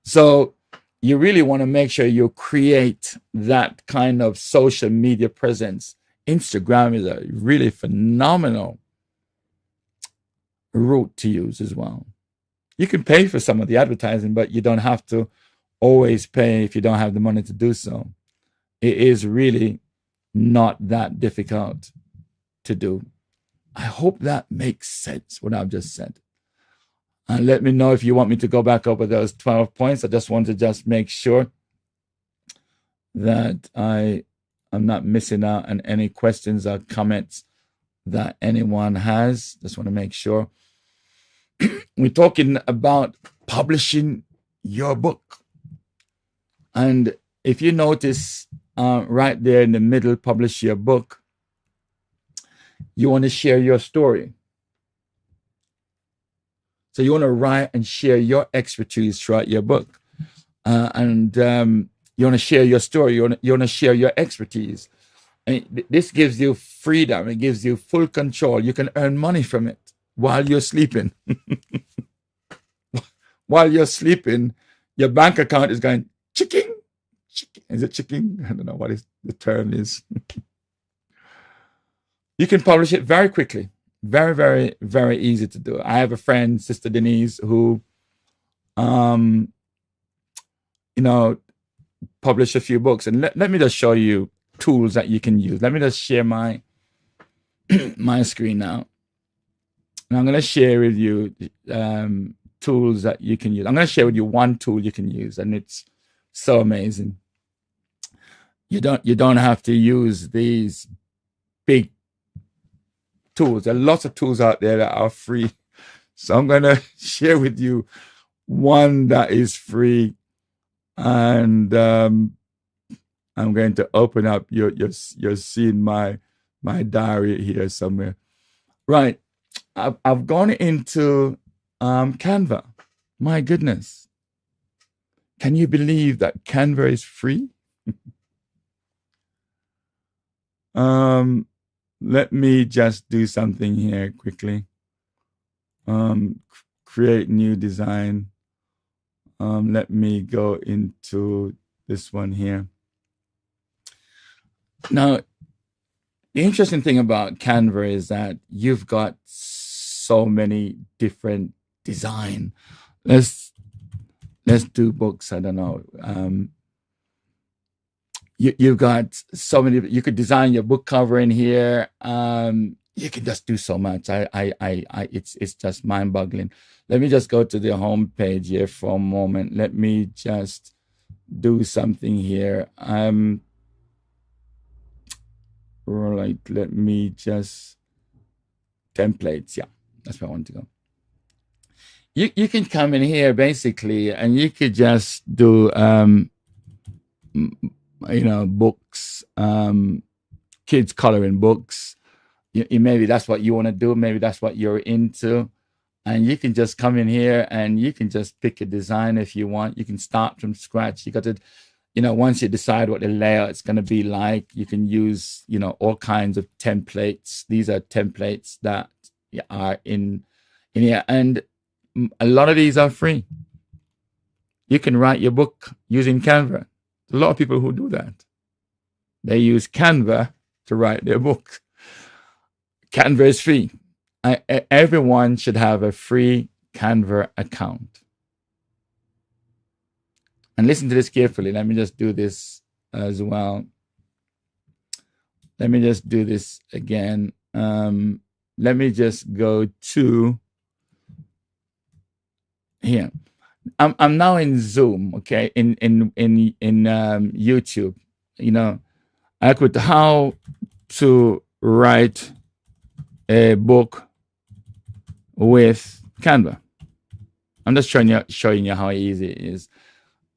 So you really want to make sure you create that kind of social media presence. Instagram is a really phenomenal route to use as well. You can pay for some of the advertising, but you don't have to always pay if you don't have the money to do so. It is really not that difficult to do. I hope that makes sense, what I've just said. And let me know if you want me to go back over those 12 points. I just want to make sure that I'm not missing out on any questions or comments that anyone has. Just want to make sure. We're talking about publishing your book. And if you notice right there in the middle, publish your book, you want to share your story. So you want to write and share your expertise throughout your book. And you want to share your story. You want to share your expertise. And this gives you freedom. It gives you full control. You can earn money from it while you're sleeping. While you're sleeping, your bank account is going, chicking. Is it chicking? I don't know what the term is. You can publish it very quickly. Very, very, very easy to do. I have a friend, Sister Denise, who, published a few books. And let me just show you tools that you can use. Let me just share my my screen now. And I'm going to share with you tools that you can use. I'm going to share with you one tool you can use, and it's so amazing. You don't have to use these big tools. There are lots of tools out there that are free. So I'm going to share with you one that is free. And I'm going to open up, you're seeing my diary here somewhere. Right. I've gone into Canva. My goodness. Can you believe that Canva is free? Let me just do something here quickly. Create new design. Let me go into this one here. Now, the interesting thing about Canva is that you've got so many different design. Let's do books. I don't know. You've got so many. You could design your book cover in here. You can just do so much. It's just mind-boggling. Let me just go to the home page here for a moment. Let me just do something here. Right. Let me just templates. Yeah, that's where I want to go. You can come in here basically, and you could just do books, kids coloring books. Maybe that's what you want to do. Maybe that's what you're into. And you can just come in here and you can just pick a design if you want. You can start from scratch. You got to, once you decide what the layout's going to be like, you can use, all kinds of templates. These are templates that are in here. And a lot of these are free. You can write your book using Canva. A lot of people who do that. They use Canva to write their book. Canva is free. Everyone should have a free Canva account. And listen to this carefully. Let me just do this as well. Let me just do this again. Let me just go to here. I'm now in Zoom, okay, in YouTube. I could how to write a book with Canva. I'm just showing you how easy it is,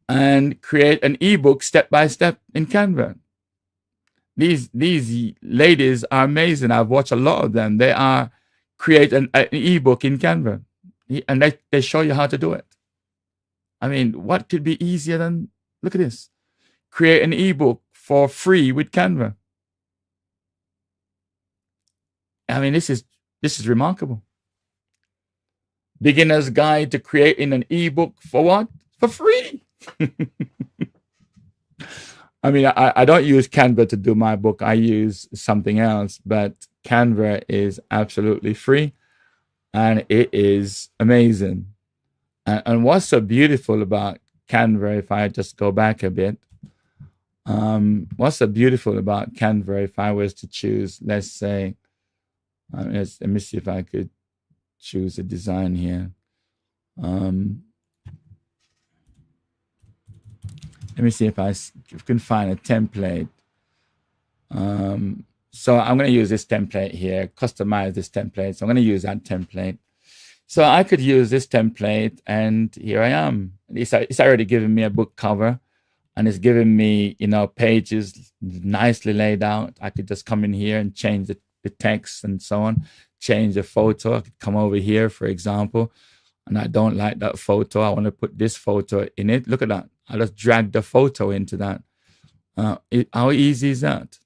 and create an ebook step by step in Canva. These ladies are amazing. I've watched a lot of them. They are create an ebook in Canva, and they show you how to do it. I mean, what could be easier than, look at this, create an ebook for free with Canva. I mean, this is remarkable. Beginner's guide to creating an ebook for what? For free. I mean, I don't use Canva to do my book. I use something else, but Canva is absolutely free and it is amazing. And what's so beautiful about Canva, if I just go back a bit, what's so beautiful about Canva, if I was to choose, let's say, let me see if I could choose a design here. Let me see if I can find a template. So I'm going to use this template here, customize this template. So I'm going to use that template. So I could use this template, and here I am. It's already given me a book cover, and it's giving me, pages nicely laid out. I could just come in here and change the text and so on, change the photo. I could come over here, for example, and I don't like that photo. I want to put this photo in it. Look at that. I just drag the photo into that. How easy is that?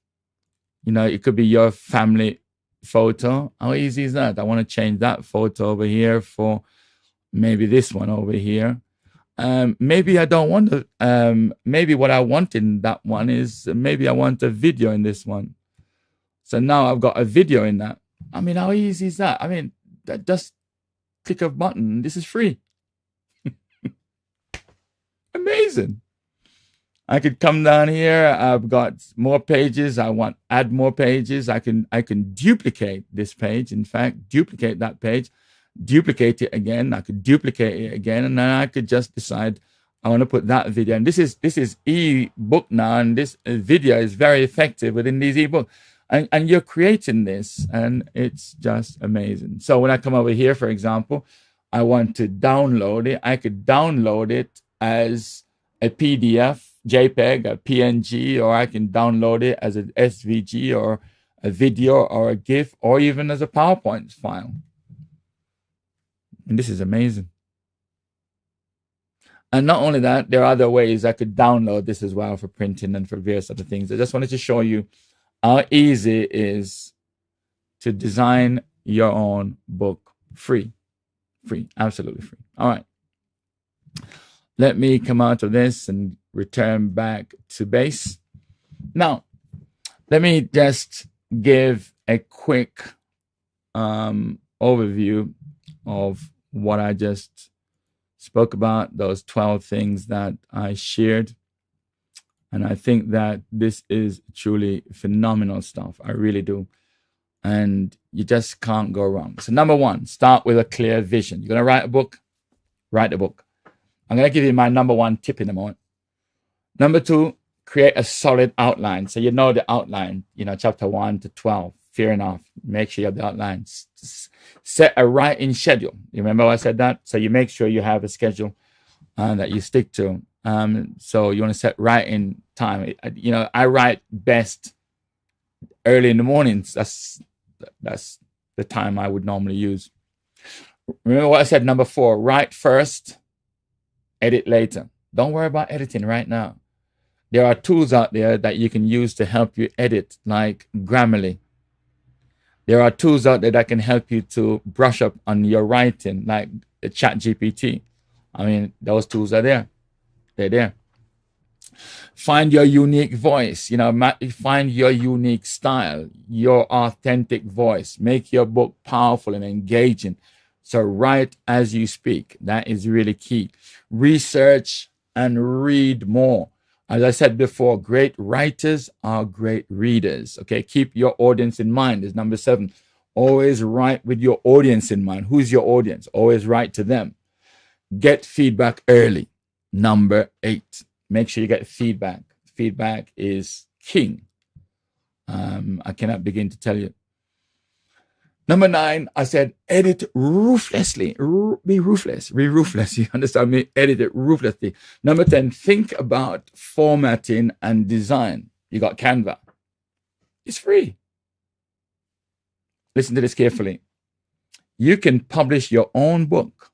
It could be your family photo. How easy is that? I want to change that photo over here for maybe this one over here. Maybe I don't want to, maybe what I want in that one is, maybe I want a video in this one. So now I've got a video in that. I mean, how easy is that? I mean, just click a button. This is free. Amazing. I could come down here. I've got more pages. I want add more pages. I can duplicate this page. In fact, duplicate that page, duplicate it again. I could duplicate it again, and then I could just decide I want to put that video. And this is e-book now, and this video is very effective within these e-book. And you're creating this, and it's just amazing. So when I come over here, for example, I want to download it. I could download it as a PDF, JPEG, a PNG, or I can download it as an SVG or a video or a GIF, or even as a PowerPoint file. And this is amazing. And not only that, there are other ways I could download this as well for printing and for various other things. I just wanted to show you how easy it is to design your own book. Free, absolutely free. All right. Let me come out of this and return back to base. Now, let me just give a quick overview of what I just spoke about, those 12 things that I shared. And I think that this is truly phenomenal stuff. I really do. And you just can't go wrong. So number one, start with a clear vision. You're going to write a book? Write a book. I'm going to give you my number one tip in a moment. Number two, create a solid outline. So you know the outline, chapter 1 to 12. Fair enough. Make sure you have the outline. Set a writing schedule. You remember I said that? So you make sure you have a schedule that you stick to. So you want to set writing time. I write best early in the mornings. That's the time I would normally use. Remember what I said, number 4, write first, edit later. Don't worry about editing right now. There are tools out there that you can use to help you edit, like Grammarly. There are tools out there that can help you to brush up on your writing, like the ChatGPT. I mean, those tools are there. They're there. Find your unique voice, find your unique style, your authentic voice. Make your book powerful and engaging. So write as you speak. That is really key. Research and read more. As I said before, great writers are great readers. Okay, keep your audience in mind is number 7. Always write with your audience in mind. Who's your audience? Always write to them. Get feedback early. Number 8, make sure you get feedback. Feedback is king. I cannot begin to tell you. Number 9, I said, edit ruthlessly. Be ruthless. Be ruthless. You understand me? Edit it ruthlessly. Number 10, think about formatting and design. You got Canva. It's free. Listen to this carefully. You can publish your own book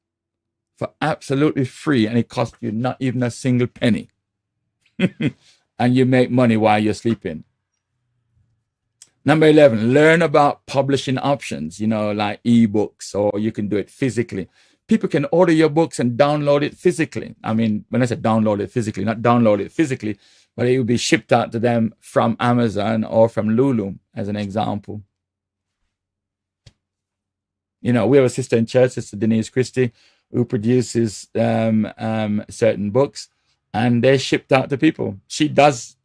for absolutely free, and it costs you not even a single penny. And you make money while you're sleeping. Number 11, learn about publishing options, like ebooks, or you can do it physically. People can order your books and download it physically. I mean, when I said download it physically, not download it physically, but it will be shipped out to them from Amazon or from Lulu, as an example. We have a sister in church, Sister Denise Christie, who produces certain books, and they're shipped out to people. She does,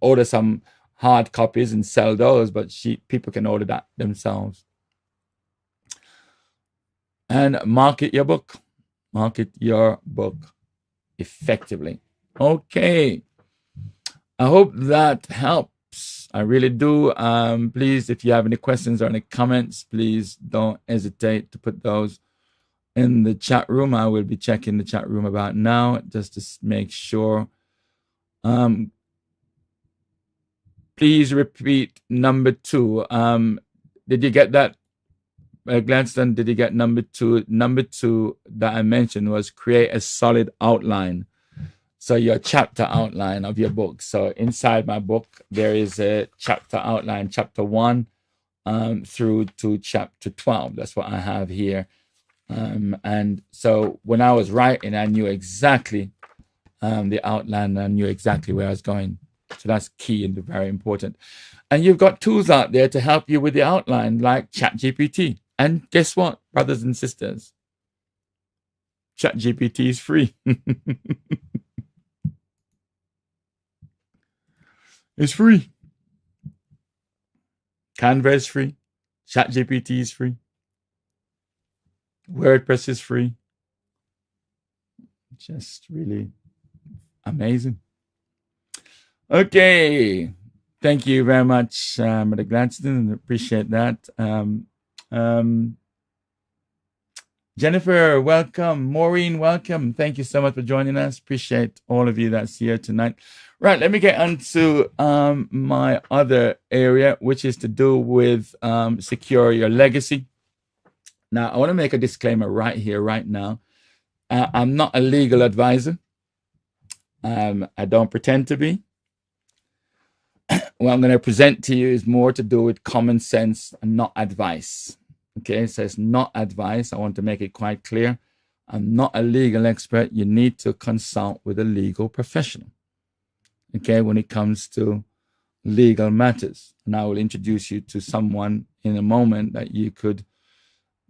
order some hard copies and sell those, but people can order that themselves. And market your book. Market your book effectively. Okay. I hope that helps. I really do. Please, if you have any questions or any comments, please don't hesitate to put those in the chat room. I will be checking the chat room about now, just to make sure. Please repeat number 2. Did you get that? Gladstone, did you get number 2? Number 2 that I mentioned was create a solid outline. So your chapter outline of your book. So inside my book, there is a chapter outline, chapter 1 through to chapter 12. That's what I have here. And so when I was writing, I knew exactly the outline. I knew exactly where I was going. So that's key and very important. And you've got tools out there to help you with the outline, like ChatGPT. And guess what, brothers and sisters? ChatGPT is free. It's free. Canva is free. ChatGPT is free. WordPress is free. Just really amazing. Okay. Thank you very much, Mr. Gladstone. Appreciate that. Jennifer, welcome. Maureen, welcome. Thank you so much for joining us. Appreciate all of you that's here tonight. Right, let me get on to my other area, which is to do with secure your legacy. Now, I want to make a disclaimer right here, right now. I'm not a legal advisor. I don't pretend to be. What I'm going to present to you is more to do with common sense and not advice. Okay, so it's not advice. I want to make it quite clear. I'm not a legal expert. You need to consult with a legal professional. Okay, when it comes to legal matters. And I will introduce you to someone in a moment that you could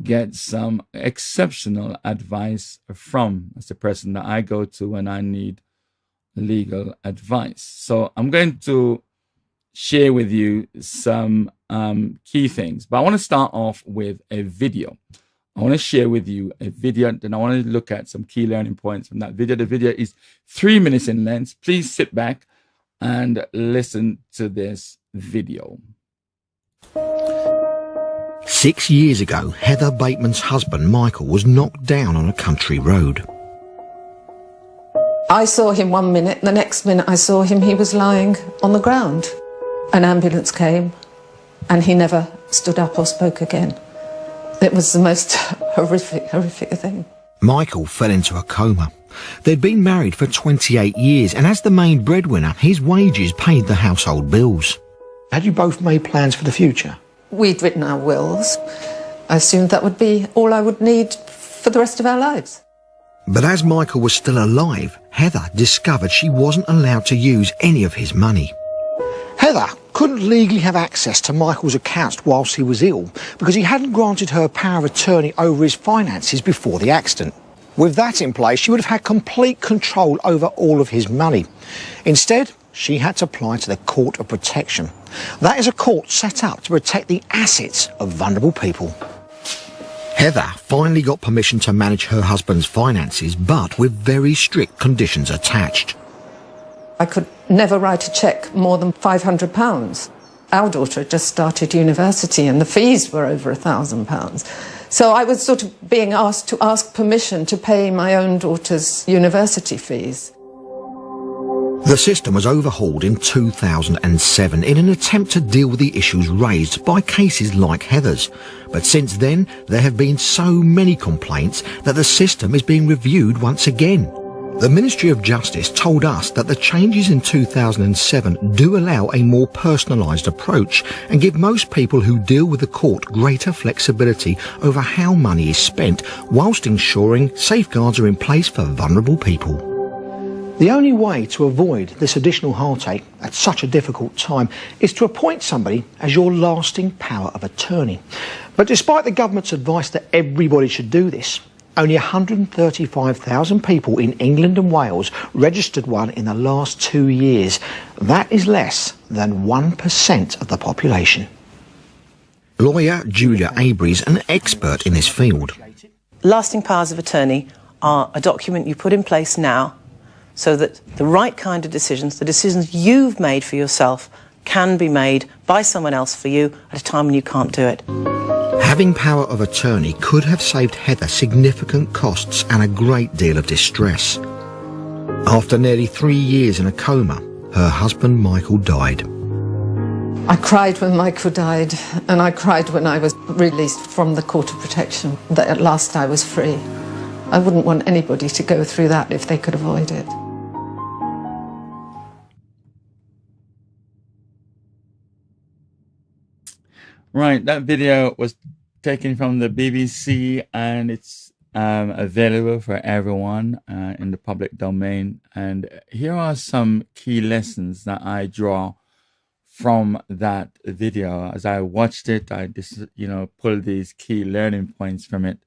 get some exceptional advice from. That's the person that I go to when I need legal advice. So I'm going to share with you some key things, but I want to start off with a video. I want to share with you a video, then I want to look at some key learning points from that video. The video is 3 minutes in length. Please sit back and listen to this video. 6 years ago, Heather Bateman's husband, Michael, was knocked down on a country road. I saw him 1 minute, the next minute I saw him, he was lying on the ground. An ambulance came and he never stood up or spoke again. It was the most horrific thing. Michael fell into a coma. They'd been married for 28 years, and as the main breadwinner, his wages paid the household bills. Had you both made plans for the future? We'd written our wills. I assumed that would be all I would need for the rest of our lives. But as Michael was still alive, Heather discovered she wasn't allowed to use any of his money. Heather couldn't legally have access to Michael's accounts whilst he was ill because he hadn't granted her power of attorney over his finances before the accident. With that in place, she would have had complete control over all of his money. Instead, she had to apply to the Court of Protection. That is a court set up to protect the assets of vulnerable people. Heather finally got permission to manage her husband's finances, but with very strict conditions attached. I could never write a cheque more than £500. Our daughter had just started university and the fees were over £1,000. So I was sort of being asked to ask permission to pay my own daughter's university fees. The system was overhauled in 2007 in an attempt to deal with the issues raised by cases like Heather's. But since then, there have been so many complaints that the system is being reviewed once again. The Ministry of Justice told us that the changes in 2007 do allow a more personalised approach and give most people who deal with the court greater flexibility over how money is spent, whilst ensuring safeguards are in place for vulnerable people. The only way to avoid this additional heartache at such a difficult time is to appoint somebody as your lasting power of attorney. But despite the government's advice that everybody should do this, only 135,000 people in England and Wales registered one in the last 2 years. That is less than 1% of the population. Lawyer Julia Avery is an expert in this field. Lasting powers of attorney are a document you put in place now so that the right kind of decisions, the decisions you've made for yourself, can be made by someone else for you at a time when you can't do it. Having power of attorney could have saved Heather significant costs and a great deal of distress. After nearly 3 years in a coma, her husband Michael died. I cried when Michael died, and I cried when I was released from the Court of Protection, that at last I was free. I wouldn't want anybody to go through that if they could avoid it. Right, that video was taken from the BBC, and it's available for everyone in the public domain. And here are some key lessons that I draw from that video. As I watched it, I just, pulled these key learning points from it.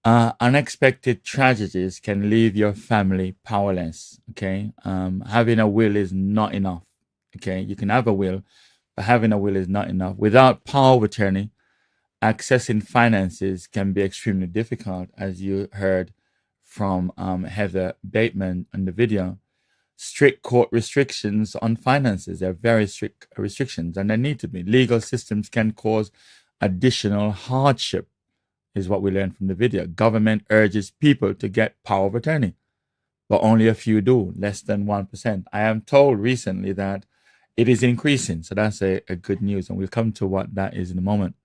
Unexpected tragedies can leave your family powerless. Okay, having a will is not enough. Okay, you can have a will, but having a will is not enough. Without power of attorney, accessing finances can be extremely difficult, as you heard from Heather Bateman in the video. Strict court restrictions on finances. They're very strict restrictions, and they need to be. Legal systems can cause additional hardship, is what we learned from the video. Government urges people to get power of attorney, but only a few do, less than 1%. I am told recently that it is increasing, so that's a good news, and we'll come to what that is in a moment.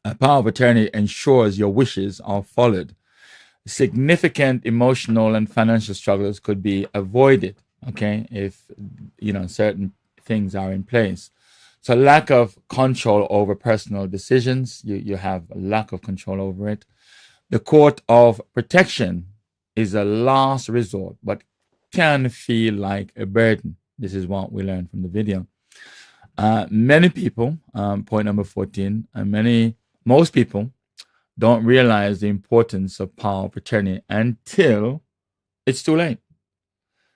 A power of attorney ensures your wishes are followed. Significant emotional and financial struggles could be avoided, okay, if certain things are in place. So lack of control over personal decisions, you have a lack of control over it. The court of protection is a last resort, but can feel like a burden. This is what we learned from the video. Many people, point number 14, most people don't realize the importance of power of attorney until it's too late.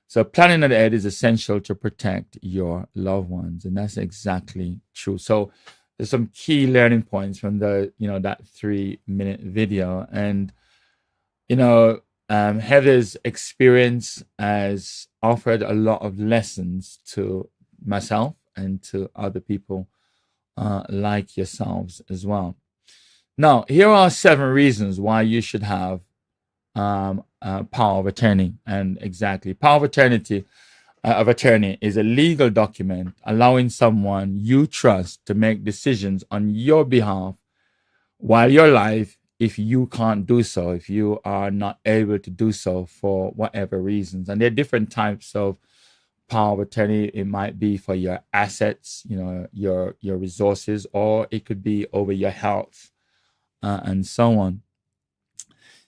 So planning ahead is essential to protect your loved ones, and that's exactly true. So there's some key learning points from the that 3-minute video, and Heather's experience has offered a lot of lessons to myself and to other people like yourselves as well. Now, here are 7 reasons why you should have power of attorney. And exactly, power of attorney is a legal document allowing someone you trust to make decisions on your behalf while you're alive, if you can't do so, if you are not able to do so for whatever reasons. And there are different types of power of attorney. It might be for your assets, your resources, or it could be over your health. And so on.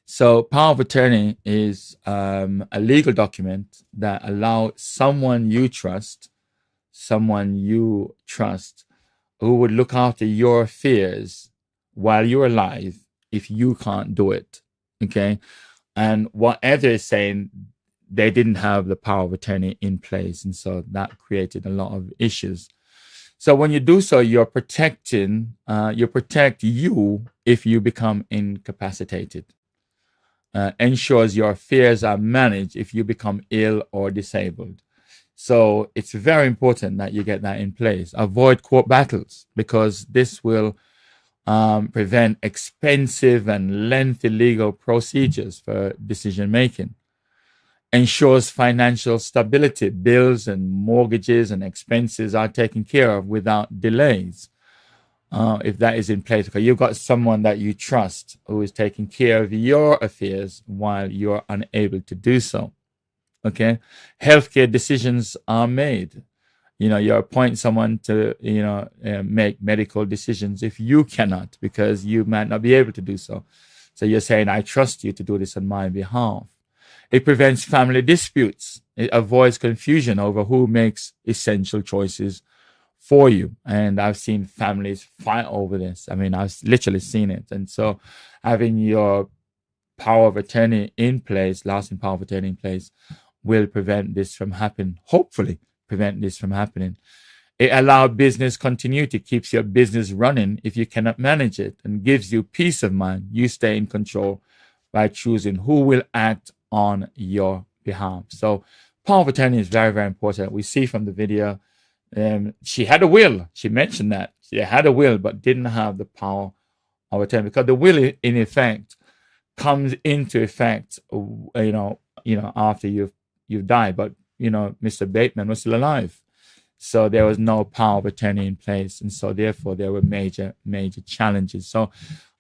So power of attorney is a legal document that allows someone you trust, who would look after your affairs while you're alive if you can't do it. Okay. And what Heather is saying, they didn't have the power of attorney in place. And so that created a lot of issues. So when you do so, you protect you if you become incapacitated. Ensures your affairs are managed if you become ill or disabled. So it's very important that you get that in place. Avoid court battles, because this will prevent expensive and lengthy legal procedures for decision making. Ensures financial stability. Bills and mortgages and expenses are taken care of without delays. if that is in place, because you've got someone that you trust who is taking care of your affairs while you're unable to do so. Okay, healthcare decisions are made. You appoint someone to, make medical decisions if you cannot, because you might not be able to do so. So you're saying, I trust you to do this on my behalf. It prevents family disputes. It avoids confusion over who makes essential choices for you. And I've seen families fight over this. I mean, I've literally seen it. And so having your power of attorney in place, lasting power of attorney in place, will prevent this from happening. Hopefully prevent this from happening. It allows business continuity, keeps your business running if you cannot manage it, and gives you peace of mind. You stay in control by choosing who will act on your behalf. So power of attorney is very, very important. We see from the video, she had a will. She mentioned that she had a will, but didn't have the power of attorney, because the will, in effect, comes into effect, after you've died. But Mr. Bateman was still alive, so there was no power of attorney in place, and so therefore there were major challenges. So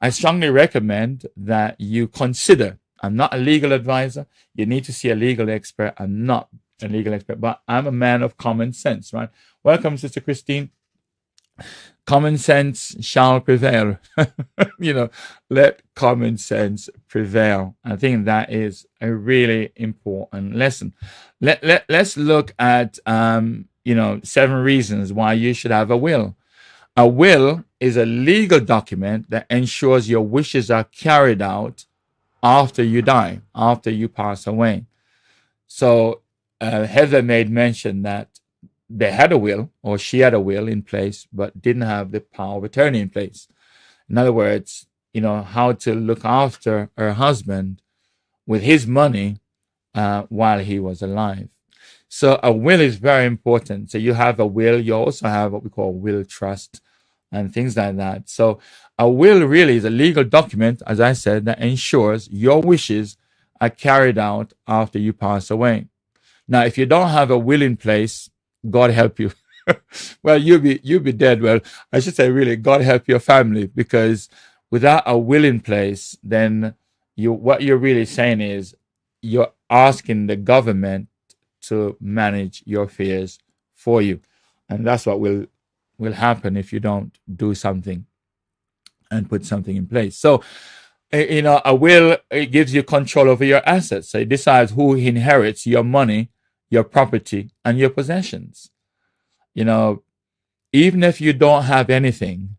I strongly recommend that you consider. I'm not a legal advisor. You need to see a legal expert. I'm not a legal expert, but I'm a man of common sense, right? Welcome, Sister Christine. Common sense shall prevail. Let common sense prevail. I think that is a really important lesson. Let's look at 7 reasons why you should have a will. A will is a legal document that ensures your wishes are carried out after you die, after you pass away. So Heather made mention that they had a will, or she had a will in place, but didn't have the power of attorney in place. In other words, how to look after her husband with his money while he was alive. So a will is very important. So you have a will, you also have what we call will trust and things like that. So a will really is a legal document, as I said, that ensures your wishes are carried out after you pass away. Now, if you don't have a will in place, God help you. Well, you'll be dead. Well, I should say, really, God help your family, because without a will in place, then what you're really saying is you're asking the government to manage your affairs for you, and that's what will happen if you don't do something and put something in place. So, a will, it gives you control over your assets. So it decides who inherits your money, your property, and your possessions. Even if you don't have anything,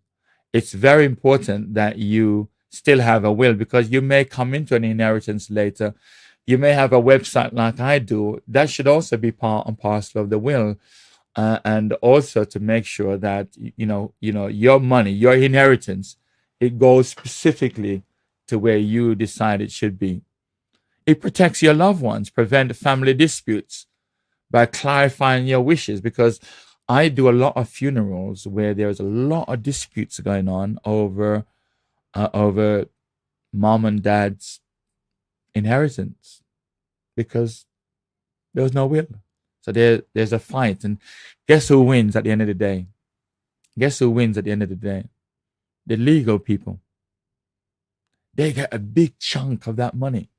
it's very important that you still have a will, because you may come into an inheritance later. You may have a website like I do. That should also be part and parcel of the will, and also to make sure that your money, your inheritance, it goes specifically to where you decide it should be. It protects your loved ones, prevent family disputes by clarifying your wishes, because I do a lot of funerals where there's a lot of disputes going on over mom and dad's inheritance, because there was no will. So there's a fight, and guess who wins at the end of the day? Guess who wins at the end of the day? The legal people. They get a big chunk of that money.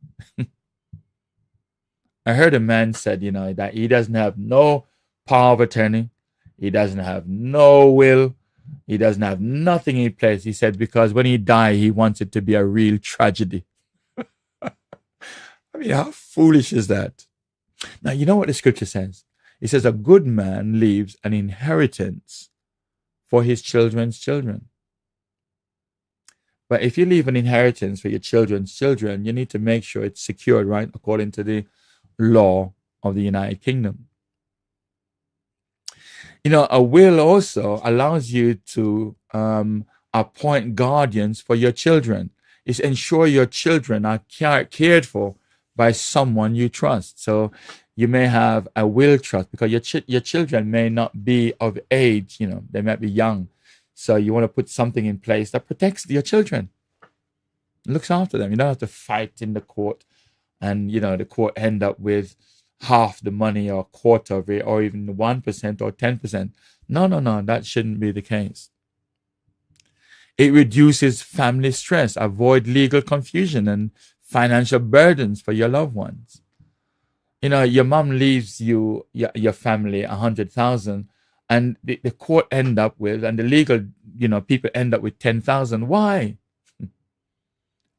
I heard a man said, that he doesn't have no power of attorney. He doesn't have no will. He doesn't have nothing in place. He said, because when he died, he wants it to be a real tragedy. I mean, how foolish is that? Now, you know what the scripture says? It says, a good man leaves an inheritance for his children's children. But if you leave an inheritance for your children's children, you need to make sure it's secured, right? According to the law of the United Kingdom. A will also allows you to appoint guardians for your children. It's ensure your children are cared for by someone you trust. So you may have a will trust, because your children may not be of age, they might be young. So you want to put something in place that protects your children, looks after them. You don't have to fight in the court, and the court end up with half the money or a quarter of it, or even 1% or 10%. No, that shouldn't be the case. It reduces family stress, avoid legal confusion and financial burdens for your loved ones. Your mom leaves your family 100,000, and the court end up with, and the legal, people end up with 10,000. Why?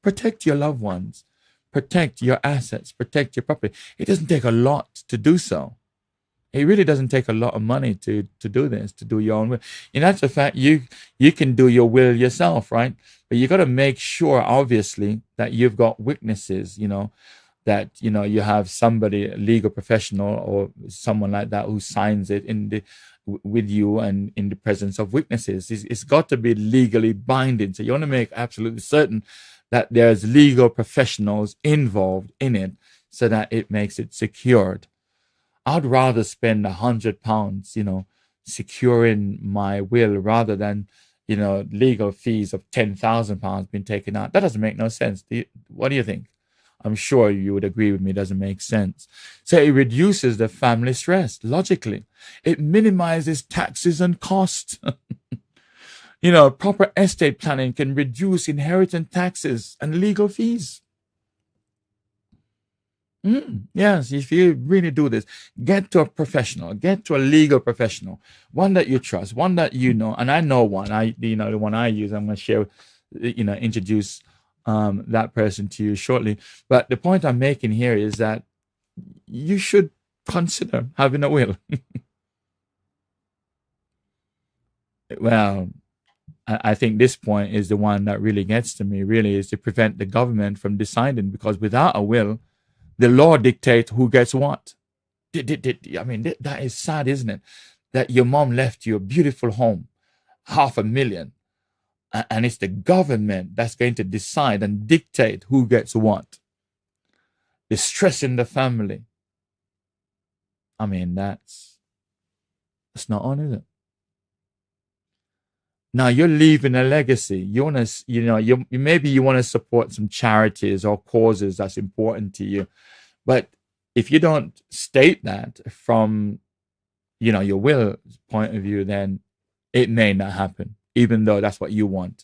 Protect your loved ones, protect your assets, protect your property. It doesn't take a lot to do so. It really doesn't take a lot of money to do this, to do your own will. In actual fact, you can do your will yourself, right? But you got to make sure, obviously, that you've got witnesses, that you have somebody, a legal professional or someone like that, who signs it with you and in the presence of witnesses. It's got to be legally binding. So you want to make absolutely certain that there's legal professionals involved in it, so that it makes it secured. I'd rather spend £100, securing my will, rather than, legal fees of £10,000 being taken out. That doesn't make no sense. What do you think? I'm sure you would agree with me. It doesn't make sense. So it reduces the family stress, logically. It minimizes taxes and costs. Proper estate planning can reduce inheritance taxes and legal fees. Yes, if you really do this, get to a professional, get to a legal professional, one that you trust, one that you know. And I know one. The one I use, I'm going to share, introduce that person to you shortly. But the point I'm making here is that you should consider having a will. Well, I think this point is the one that really gets to me, really, is to prevent the government from deciding, because without a will, the law dictates who gets what. I mean, that is sad, isn't it? That your mom left you a beautiful home, $500,000, and it's the government that's going to decide and dictate who gets what. The stress in the family. I mean, that's not on, is it? Now you're leaving a legacy. You want to, maybe you want to support some charities or causes that's important to you. But if you don't state that from, your will point of view, then it may not happen, even though that's what you want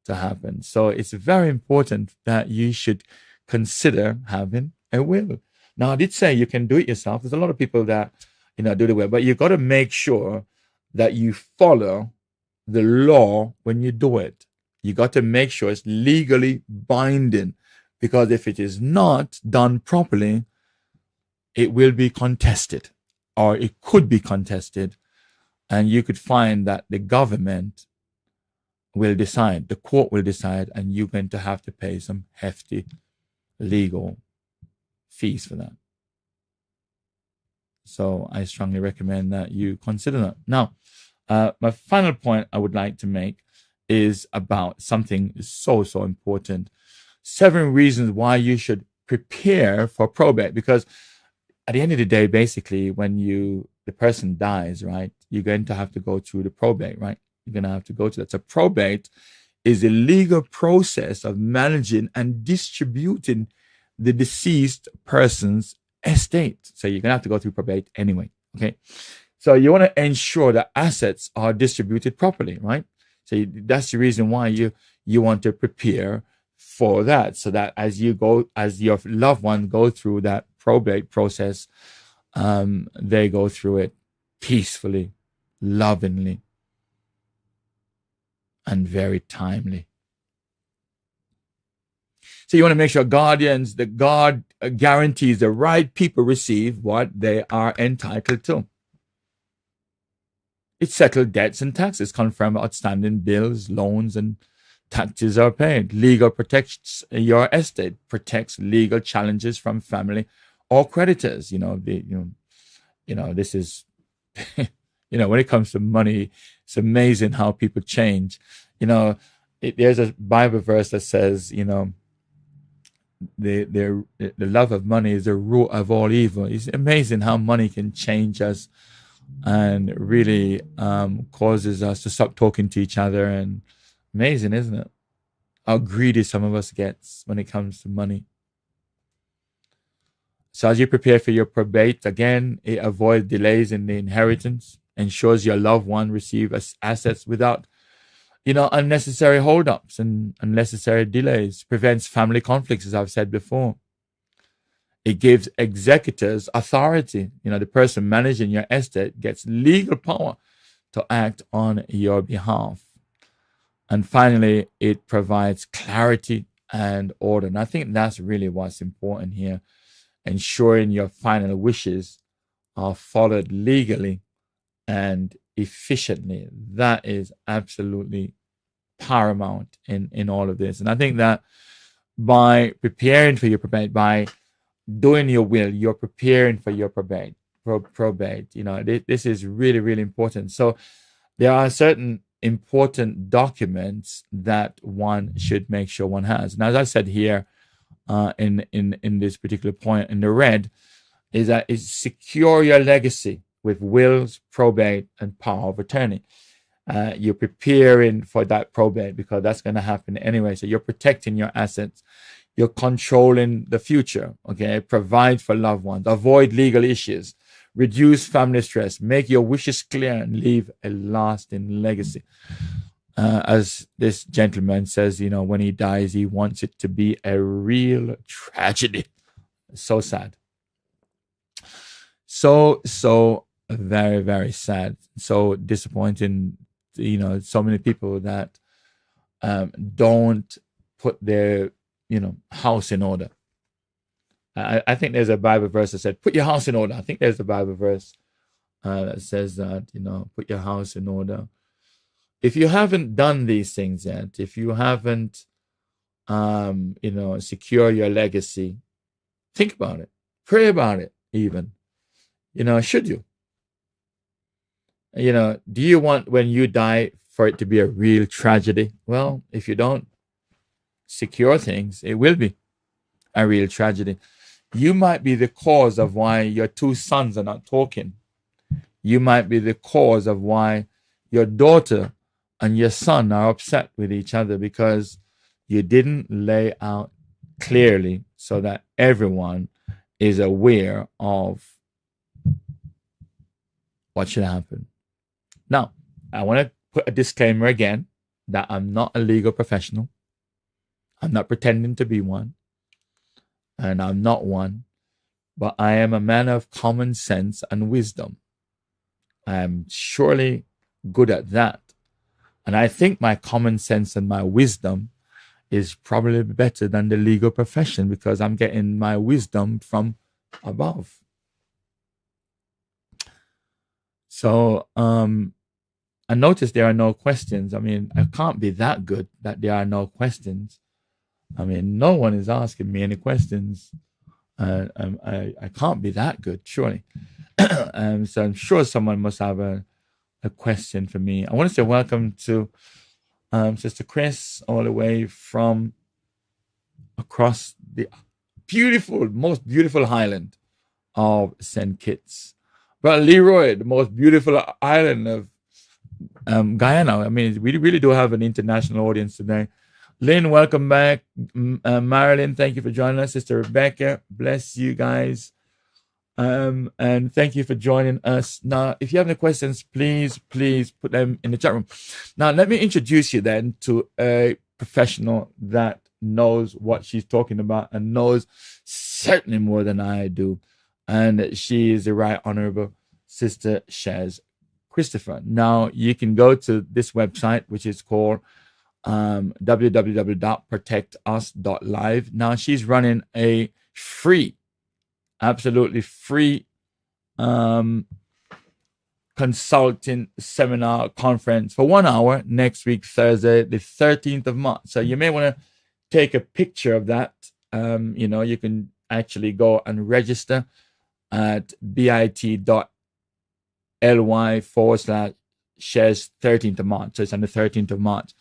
to happen. So it's very important that you should consider having a will. Now, I did say you can do it yourself. There's a lot of people that, do the will, but you've got to make sure that you follow the law when you do it. You got to make sure it's legally binding, because if it is not done properly, it will be contested, or it could be contested, and you could find that the government will decide, the court will decide, and you're going to have to pay some hefty legal fees for that. So I strongly recommend that you consider that. Now, my final point I would like to make is about something so important. 7 reasons why you should prepare for probate. Because at the end of the day, basically, when the person dies, right, you're going to have to go through the probate, right? You're going to have to go to that. So probate is a legal process of managing and distributing the deceased person's estate. So you're going to have to go through probate anyway, okay? So you want to ensure that assets are distributed properly, right? So that's the reason why you want to prepare for that, so that as your loved one go through that probate process, they go through it peacefully, lovingly, and very timely. So you want to make sure that God guarantees the right people receive what they are entitled to. It settles debts and taxes, confirm outstanding bills, loans, and taxes are paid. Legal protects your estate, protects legal challenges from family or creditors. This is, when it comes to money, it's amazing how people change. There's a Bible verse that says, the love of money is the root of all evil. It's amazing how money can change us and really causes us to stop talking to each other. And amazing, isn't it? How greedy some of us gets when it comes to money. So as you prepare for your probate, again, it avoids delays in the inheritance, ensures your loved one receive assets without Unnecessary holdups and unnecessary delays, prevents family conflicts, as I've said before. It gives executors authority. The person managing your estate gets legal power to act on your behalf. And finally, it provides clarity and order. And I think that's really what's important here, ensuring your final wishes are followed legally and efficiently. That is absolutely paramount in all of this. And I think that by preparing for your probate, by doing your will, you're preparing for your probate. This is really, really important. So there are certain important documents that one should make sure one has. And as I said here, in this particular point in the red, is that is secure your legacy with wills, probate, and power of attorney. You're preparing for that probate because that's going to happen anyway. So you're protecting your assets. You're controlling the future. Okay, provide for loved ones. Avoid legal issues. Reduce family stress. Make your wishes clear and leave a lasting legacy. As this gentleman says, when he dies, he wants it to be a real tragedy. So sad. So very, very sad. So disappointing. So many people that don't put their house in order. I think there's a Bible verse that said, put your house in order. I think there's a Bible verse that says that, put your house in order. If you haven't done these things yet, if you haven't, secure your legacy, think about it. Pray about it even. Should you? Do you want when you die for it to be a real tragedy? Well, if you don't secure things, it will be a real tragedy. You might be the cause of why your two sons are not talking. You might be the cause of why your daughter and your son are upset with each other because you didn't lay out clearly so that everyone is aware of what should happen. Now, I want to put a disclaimer again that I'm not a legal professional. I'm not pretending to be one. And I'm not one. But I am a man of common sense and wisdom. I am surely good at that. And I think my common sense and my wisdom is probably better than the legal profession because I'm getting my wisdom from above. So, I notice there are no questions. I mean, I can't be that good that there are no questions. I mean, no one is asking me any questions. I can't be that good, surely. So I'm sure someone must have a question for me. I want to say welcome to Sister Chris, all the way from across the most beautiful island of St. Kitts. Brother Leroy, the most beautiful island of Guyana. I mean, we really do have an international audience today. Lynn, welcome back. Marilyn, thank you for joining us. Sister Rebecca, bless you guys. And thank you for joining us. Now, if you have any questions, please put them in the chat room. Now, let me introduce you then to a professional that knows what she's talking about and knows certainly more than I do. And she is the Right Honorable Sister Shez Christopher. Now, you can go to this website, which is called www.protectus.live. Now, she's running a absolutely free consulting seminar conference for 1 hour next week, Thursday, the 13th of March. So you may want to take a picture of that. You can actually go and register at bit.ly/Shez 13th of March. So it's on the 13th of March.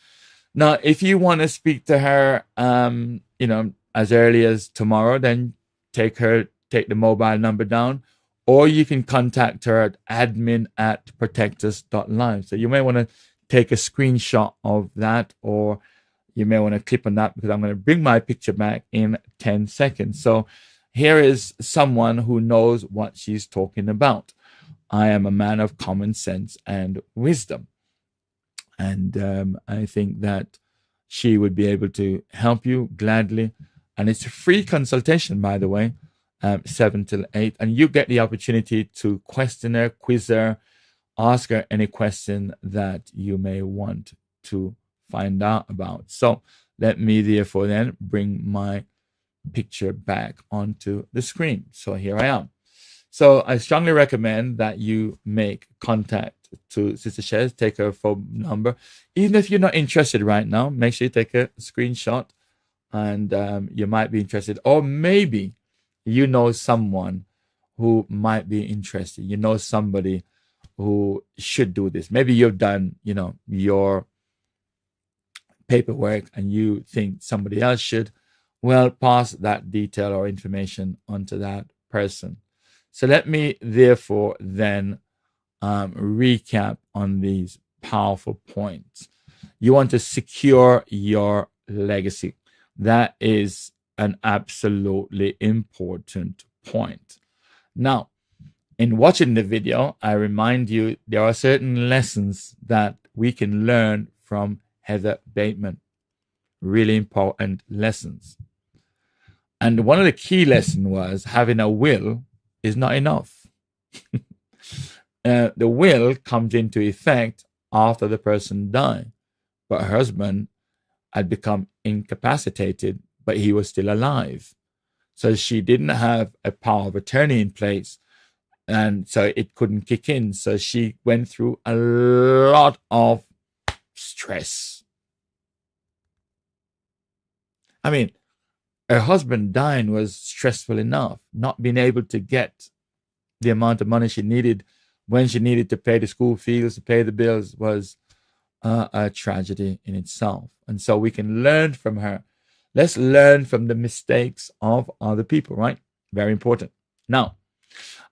Now, if you want to speak to her, as early as tomorrow, then take the mobile number down, or you can contact her at admin@protectus.live. So you may want to take a screenshot of that, or you may want to click on that because I'm going to bring my picture back in 10 seconds. So here is someone who knows what she's talking about. I am a man of common sense and wisdom. And I think that she would be able to help you gladly. And it's a free consultation, by the way, 7 till 8. And you get the opportunity to question her, quiz her, ask her any question that you may want to find out about. So let me therefore then bring my picture back onto the screen. So here I am. So I strongly recommend that you make contact to Sister Shez, take her phone number. Even if you're not interested right now, make sure you take a screenshot, and you might be interested. Or maybe you know someone who might be interested. You know somebody who should do this. Maybe you've done, your paperwork and you think somebody else should. Well, pass that detail or information onto that person. So let me therefore then recap on these powerful points. You want to secure your legacy. That is an absolutely important point. Now, in watching the video, I remind you there are certain lessons that we can learn from Heather Bateman. Really important lessons. And one of the key lessons was having a will is not enough. The will comes into effect after the person died. But her husband had become incapacitated, but he was still alive. So she didn't have a power of attorney in place, and so it couldn't kick in. So she went through a lot of stress. I mean, her husband dying was stressful enough. Not being able to get the amount of money she needed when she needed to pay the school fees, to pay the bills, was a tragedy in itself. And so we can learn from her. Let's learn from the mistakes of other people, right? Very important. Now,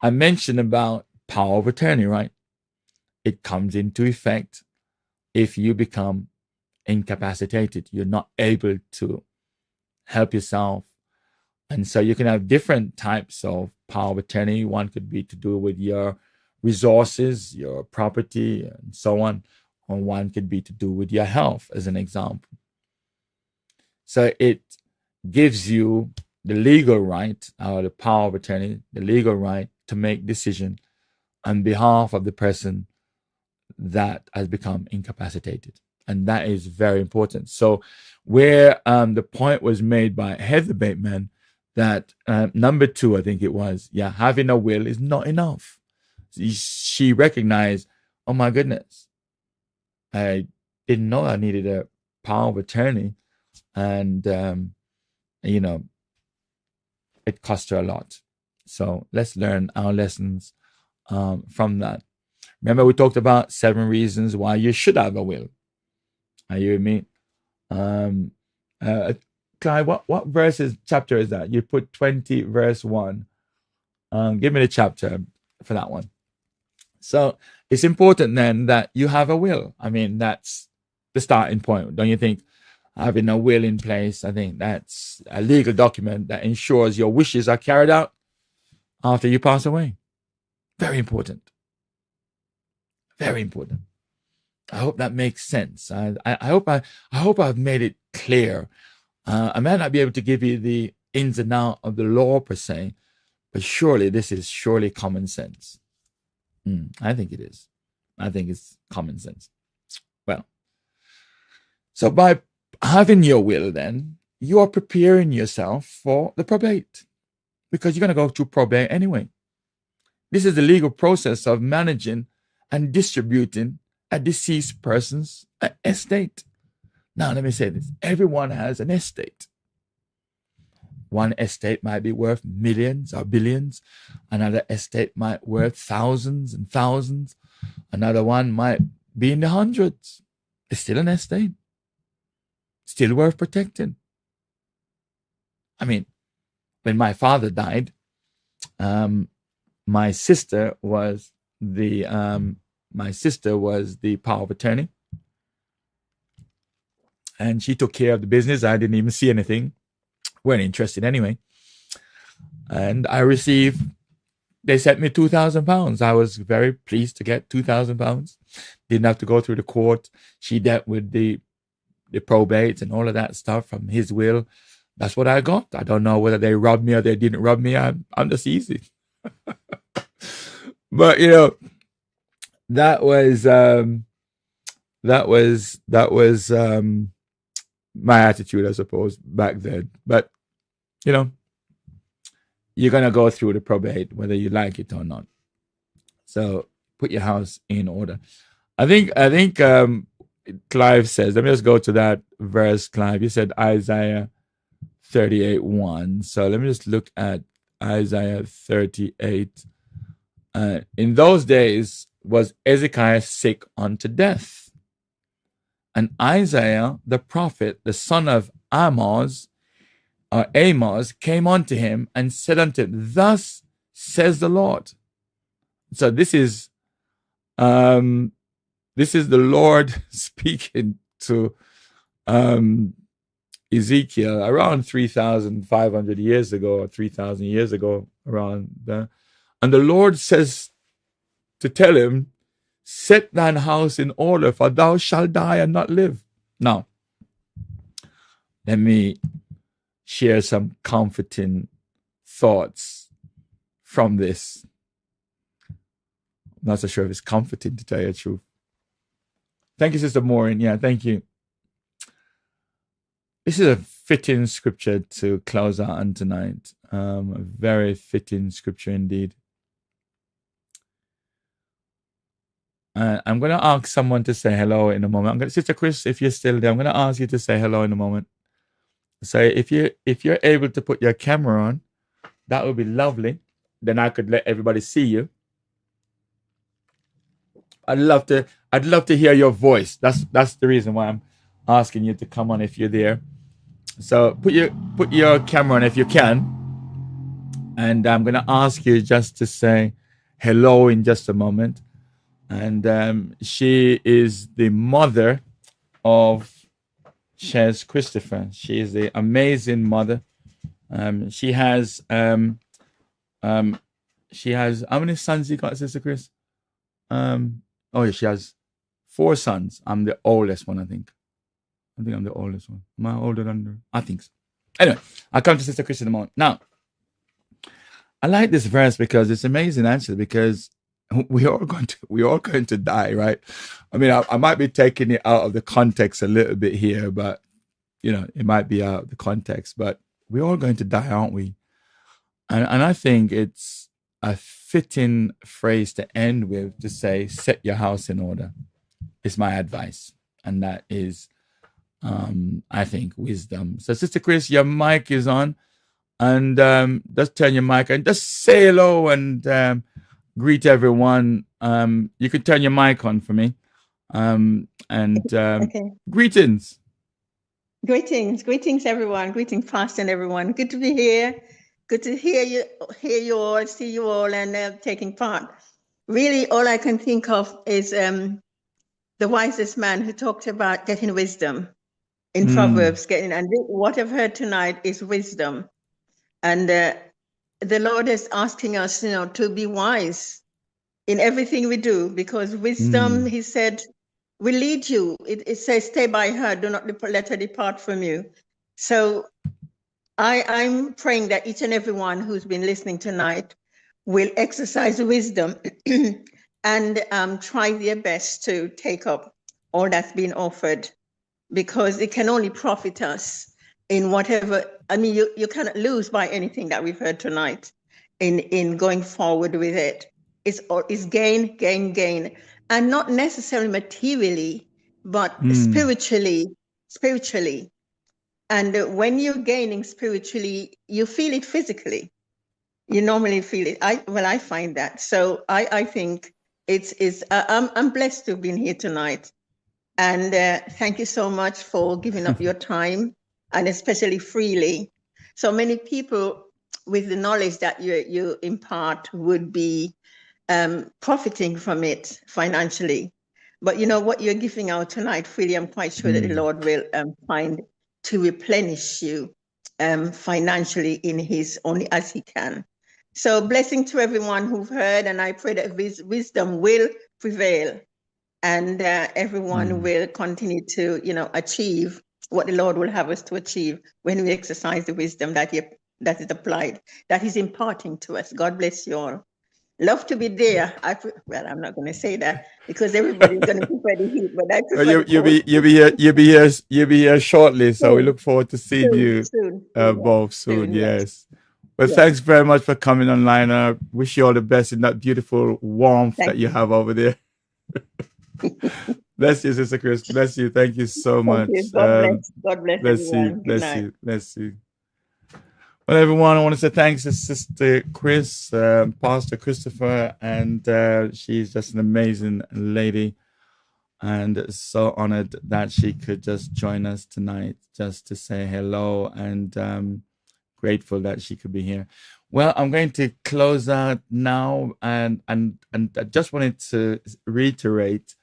I mentioned about power of attorney, right? It comes into effect if you become incapacitated. You're not able to help yourself. And so you can have different types of power of attorney. One could be to do with your resources, your property, and so on. Or one could be to do with your health, as an example. So it gives you the legal right, or the power of attorney, the legal right to make decision on behalf of the person that has become incapacitated. And that is very important. So where the point was made by Heather Bateman that number 2, I think it was, having a will is not enough. She recognized, oh my goodness, I didn't know I needed a power of attorney. And, it cost her a lot. So let's learn our lessons from that. Remember, we talked about 7 reasons why you should have a will. Are you with me? Clive, what chapter is that? You put 20 verse 1. Give me the chapter for that one. So it's important then that you have a will. I mean, that's the starting point, don't you think? Having a will in place, I think that's a legal document that ensures your wishes are carried out after you pass away. Very important. Very important. I hope that makes sense. I hope I've made it clear. I may not be able to give you the ins and outs of the law per se, but surely this is common sense. I think it is. I think it's common sense. Well, so by having your will, then you are preparing yourself for the probate, because you're going to go through probate anyway. This is the legal process of managing and distributing a deceased person's estate. Now, let me say this. Everyone has an estate. One estate might be worth millions or billions. Another estate might be worth thousands and thousands. Another one might be in the hundreds. It's still an estate. Still worth protecting. I mean, when my father died, my sister was the power of attorney, and she took care of the business. I didn't even see anything. Weren't interested anyway. And I received they sent me £2,000. I was very pleased to get £2,000. Didn't have to go through the court. She dealt with the probate and all of that stuff from his will. That's what I got. I don't know whether they robbed me or they didn't rob me. I'm just easy. But that was my attitude, I suppose, back then. But you're gonna go through the probate whether you like it or not. So put your house in order. I think Clive says, let me just go to that verse, Clive. You said Isaiah 38:1. So let me just look at Isaiah 38. In those days was Ezekiah sick unto death. And Isaiah, the prophet, the son of Amos, came unto him and said unto him, thus says the Lord. So this is the Lord speaking to Ezekiel around 3,500 years ago or 3,000 years ago, around there. And the Lord says to tell him, set thine house in order, for thou shalt die and not live. Now, let me share some comforting thoughts from this. I'm not so sure if it's comforting, to tell you the truth. Thank you, Sister Maureen. Yeah, thank you. This is a fitting scripture to close out on tonight. A very fitting scripture indeed. I'm going to ask someone to say hello in a moment. Sister Chris, if you're still there, I'm going to ask you to say hello in a moment. So if you're able to put your camera on, that would be lovely. Then I could let everybody see you. I'd love to hear your voice. That's the reason why I'm asking you to come on if you're there. So put your camera on if you can. And I'm going to ask you just to say hello in just a moment. And she is the mother of Shez Christopher. She is the amazing mother. She has how many sons you got, Sister Chris? She has 4 sons. I'm the oldest one, I think. I think I'm the oldest one. Am I older than her? I think so. Anyway, I'll come to Sister Chris in a moment. Now, I like this verse because it's amazing, actually, because we are going to die, right? I mean, I might be taking it out of the context a little bit here, but it might be out of the context. But we're all going to die, aren't we? And I think it's a fitting phrase to end with, to say, set your house in order. Is my advice, and that is, I think, wisdom. So, Sister Chris, your mic is on, and just turn your mic and just say hello and greet everyone. You can turn your mic on for me. Okay. Greetings. Greetings, everyone. Greetings, Pastor and everyone. Good to be here. Good to hear you all, see you all, and taking part. Really, all I can think of is the wisest man who talked about getting wisdom in Proverbs. And what I've heard tonight is wisdom. And the Lord is asking us, to be wise in everything we do, because wisdom, he said, will lead you. It says, stay by her, do not let her depart from you. So I'm praying that each and every one who's been listening tonight will exercise wisdom and try their best to take up all that's been offered, because it can only profit us in whatever. I mean, you cannot lose by anything that we've heard tonight in going forward with it. It's gain, gain, gain. And not necessarily materially, but spiritually. And when you're gaining spiritually, you feel it physically. You normally feel it. I find that. So I think I'm blessed to have been here tonight. And thank you so much for giving up your time, and especially freely. So many people with the knowledge that you impart would be profiting from it financially. But what you're giving out tonight, freely, I'm quite sure that the Lord will find to replenish you financially in his only as he can. So blessing to everyone who've heard, and I pray that wisdom will prevail, and everyone will continue to, achieve what the Lord will have us to achieve when we exercise the wisdom that is applied, that He's imparting to us. God bless you all. Love to be there. Well, I'm not going to say that because everybody's going to prefer the heat, but I Well, prefer the cold. you'll be here shortly. So we Soon, look forward to seeing you yeah, both soon. yes, Yes. Well, yes. thanks very much for coming online. I wish you all the best in that beautiful warmth Thank that you you. have over there. Bless you, Sister Chris. Bless you. Thank you so Thank you. much. God bless. God bless Bless you. everyone. Good Bless night. you. Bless you. Well, everyone, I want to say thanks to Sister Chris, Pastor Christopher, and she's just an amazing lady, and so honored that she could just join us tonight just to say hello, and grateful that she could be here. Well, I'm going to close out now, and I just wanted to reiterate,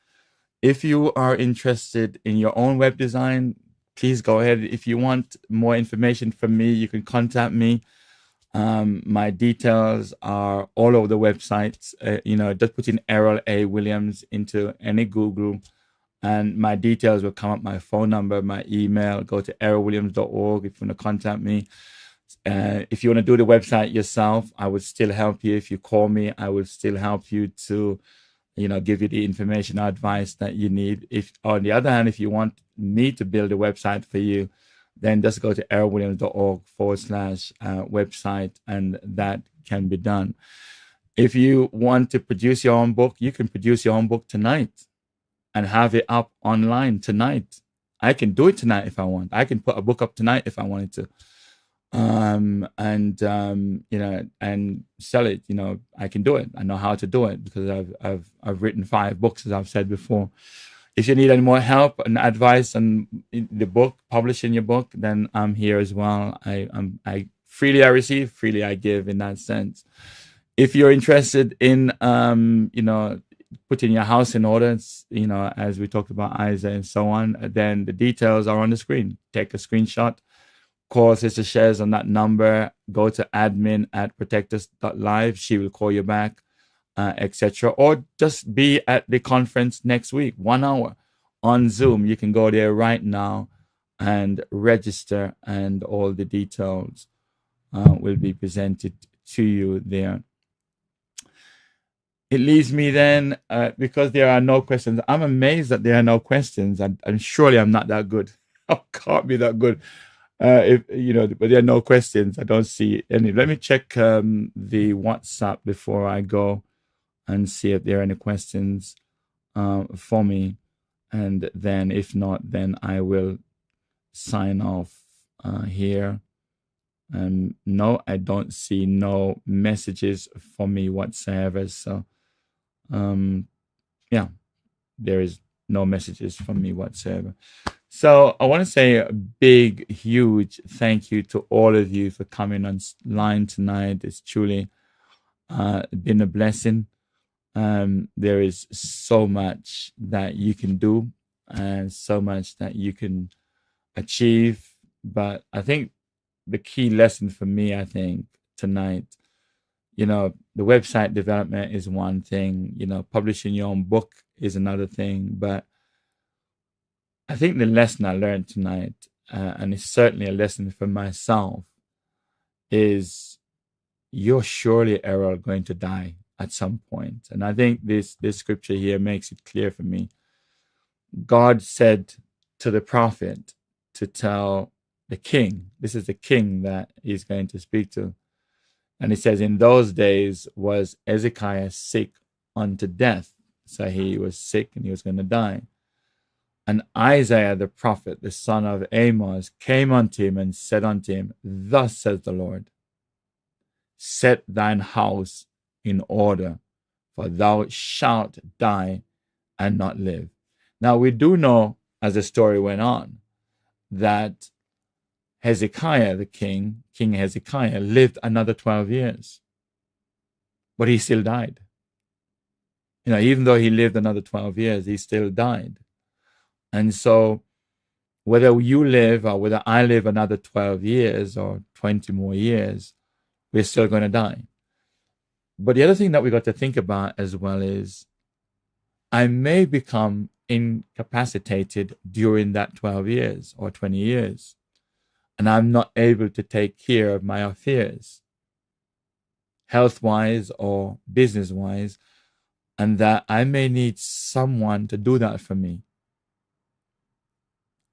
if you are interested in your own web design, please go ahead. If you want more information from me, you can contact me. My details are all over the website. Just put in Errol A. Williams into any Google, and my details will come up, my phone number, my email. Go to errolwilliams.org if you want to contact me. If you want to do the website yourself, I would still help you. If you call me, I will still help you to give you the information or advice that you need. If, on the other hand, if you want me to build a website for you, then just go to errolwilliams.org/website, and that can be done. If you want to produce your own book, you can produce your own book tonight and have it up online tonight. I can do it tonight if I want. I can put a book up tonight if I wanted to. And sell it. I can do it. I know how to do it because I've written 5 books, as I've said before. If you need any more help and advice on the book, publishing your book, then I'm here as well. I freely I receive, freely I give, in that sense. If you're interested in putting your house in order, as we talked about Isaiah and so on, then the details are on the screen. Take a screenshot. Call Sister Shares on that number. Go to admin@protectus.live. She will call you back, etc. Or just be at the conference next week, 1 hour on Zoom. You can go there right now and register, and all the details will be presented to you there. It leaves me then, because there are no questions. I'm amazed that there are no questions, and surely I'm not that good. I can't be that good. But there are no questions. I don't see any. Let me check the WhatsApp before I go and see if there are any questions for me. And then if not, then I will sign off here. No, I don't see no messages for me whatsoever. So, yeah, there is no messages from me whatsoever. So I want to say a big, huge thank you to all of you for coming online tonight. It's truly been a blessing. There is so much that you can do and so much that you can achieve. But I think the key lesson for me, tonight, the website development is one thing, publishing your own book is another thing. But I think the lesson I learned tonight, and it's certainly a lesson for myself, is you're surely, Errol, going to die at some point. And I think this scripture here makes it clear for me. God said to the prophet to tell the king, this is the king that he's going to speak to. And it says, in those days was Hezekiah sick unto death. So he was sick and he was going to die. And Isaiah the prophet, the son of Amos, came unto him and said unto him, thus says the Lord, set thine house in order, for thou shalt die and not live. Now we do know, as the story went on, that Hezekiah, the king, King Hezekiah, lived another 12 years. But he still died. Even though he lived another 12 years, he still died. And so whether you live or whether I live another 12 years or 20 more years, we're still going to die. But the other thing that we got to think about as well is I may become incapacitated during that 12 years or 20 years, and I'm not able to take care of my affairs, health-wise or business-wise, and that I may need someone to do that for me.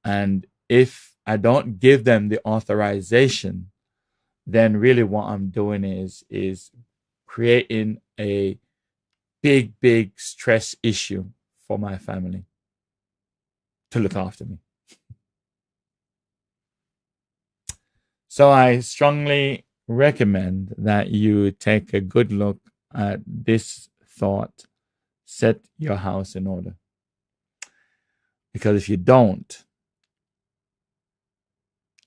And if I don't give them the authorization, then really what I'm doing is creating a big stress issue for my family to look after me. So I strongly recommend that you take a good look at this thought. Set your house in order. Because if you don't,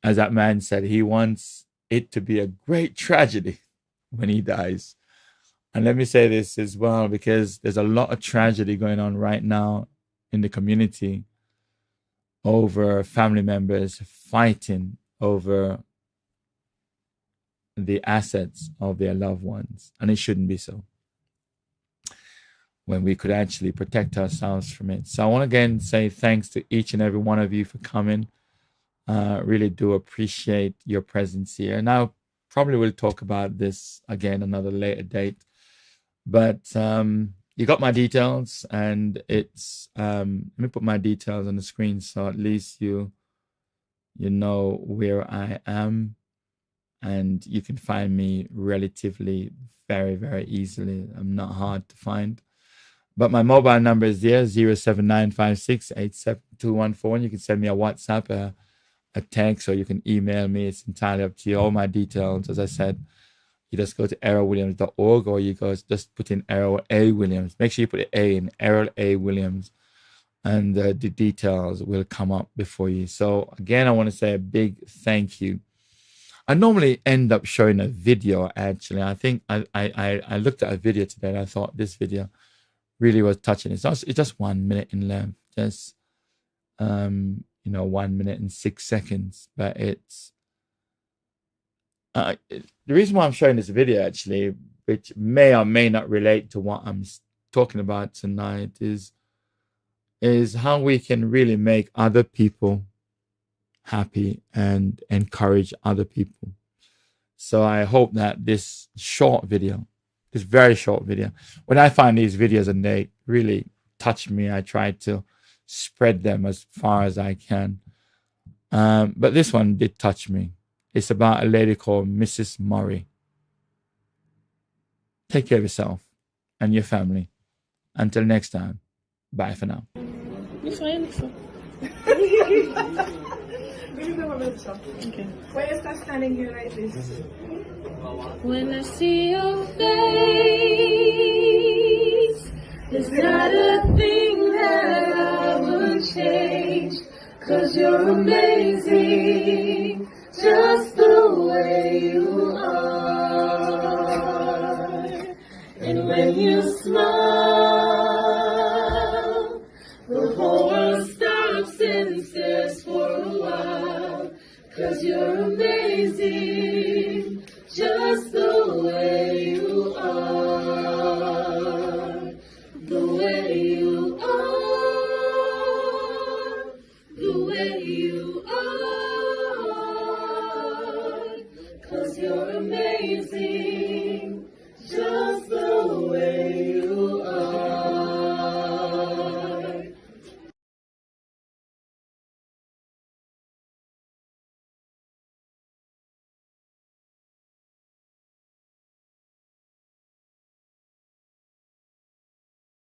as that man said, he wants it to be a great tragedy when he dies. And let me say this as well, because there's a lot of tragedy going on right now in the community over family members fighting over the assets of their loved ones. And it shouldn't be so, when we could actually protect ourselves from it. So I want to again say thanks to each and every one of you for coming. Really do appreciate your presence here. And I probably will talk about this again another later date. But you got my details, and it's let me put my details on the screen so at least you know where I am, and you can find me relatively very easily. I'm not hard to find. But my mobile number is there, 07956872214. And you can send me a WhatsApp, a text, or you can email me. It's entirely up to you. All my details, as I said, you just go to errolwilliams.org, or you just put in Errol A. Williams. Make sure you put an A in, Errol A. Williams, and the details will come up before you. So again, I want to say a big thank you. I normally end up showing a video, actually. I think I looked at a video today, and I thought this video really was touching. It's just 1 minute in length, just 1 minute and 6 seconds. But it's the reason why I'm showing this video, actually, which may or may not relate to what I'm talking about tonight, is how we can really make other people happy and encourage other people. So I hope that this short video, this very short video, when I find these videos and they really touch me, I try to spread them as far as I can. But this one did touch me. It's about a lady called Mrs. Murray. Take care of yourself and your family. Until next time, bye for now. Okay. Why you start standing here like this? When I see your face, there's not a thing that I would change, 'cause you're amazing, just the way you are. And when you smile, the whole world stops and stares for a while, 'cause you're amazing, just the way you are. The way you are, the way you are.